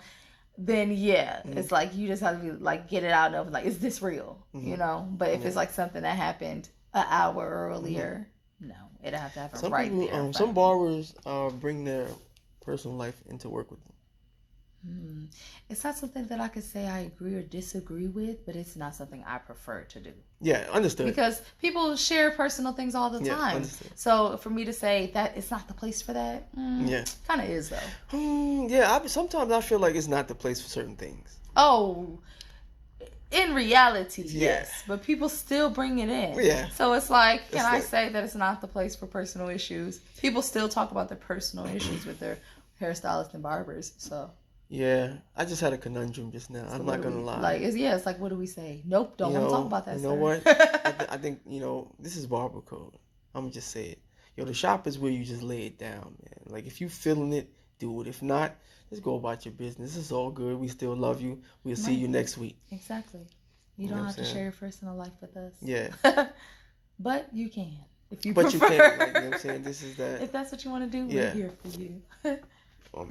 then it's like you just have to be like get it out of like, is this real? But if it's like something that happened an hour earlier, no, it'd have to happen Some right people, there. in front some of barbers bring their personal life into work with them. you. It's not something that I could say I agree or disagree with, but it's not something I prefer to do. Yeah, understood. Because people share personal things all the Yeah, time. understood. So for me to say that it's not the place for that, Yeah. kind of is though. Yeah, sometimes I feel like it's not the place for certain things. Oh, In reality, Yeah. yes, but people still bring it in. Yeah. So it's like, can It's I like- say that it's not the place for personal issues? People still talk about their personal issues with their hairstylists and barbers. So Yeah, I just had a conundrum just now. I'm not gonna lie. Like, it's like, what do we say? Nope, don't want to talk about that. You know sir. what? I think this is Barber Code. I'm gonna just say it. The shop is where you just lay it down, man. Like if you feeling it, do it. If not, just go about your business. It's all good. We still love you. We'll see you next week. Exactly. You don't have to share your personal life with us. Yeah. But you can if you But prefer. you can, like, you know what I'm saying? This is that. If that's what you want to do, Yeah. we're here for you.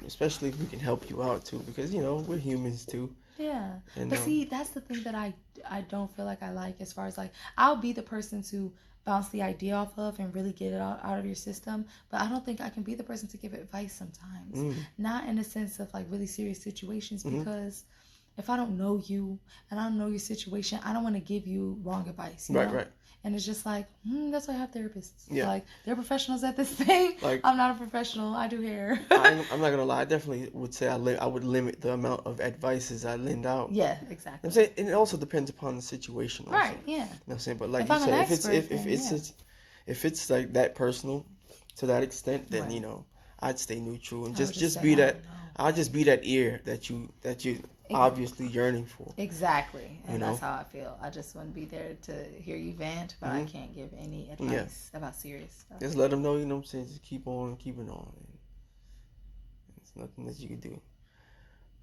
Especially if we can help you out too, because we're humans too. Yeah. And, But see, that's the thing that I don't feel like I like, as far as like, I'll be the person to bounce the idea off of and really get it out of your system, but I don't think I can be the person to give advice sometimes. Not in the sense of like really serious situations, because if I don't know you and I don't know your situation, I don't want to give you wrong advice. You know? Right. And it's just like, that's why I have therapists. Yeah. Like, they're professionals at this thing. Like, I'm not a professional. I do hair. I'm not gonna lie. I definitely would say I would limit the amount of advices I lend out. Yeah, exactly. I'm saying, and it also depends upon the situation. Also. Right. Yeah. You know what I'm saying? But like If you I'm an said, expert, if it's like that personal to that extent, then Right. I'd stay neutral and I would just say, be I that. don't know. I'll just be that ear that you obviously yearning for. Exactly. And You know? that's how I feel. I just want to be there to hear you vent, but I can't give any advice about serious stuff. Just let them know, you know what I'm saying? Just keep on keeping on. There's nothing that you can do.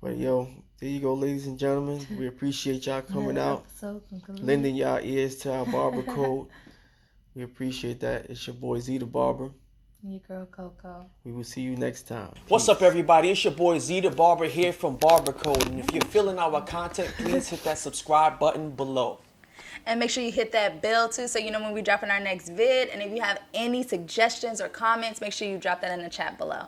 But there you go, ladies and gentlemen. We appreciate y'all coming Another out, episode concluded. lending y'all ears to our Barber Code. We appreciate that. It's your boy Z the Barber. Your girl Coco. We will see you next time. What's up, everybody? It's your boy Z the Barber here from Barber Code. And if you're feeling our content, please hit that subscribe button below. And make sure you hit that bell too, so you know when we drop in our next vid. And if you have any suggestions or comments, make sure you drop that in the chat below.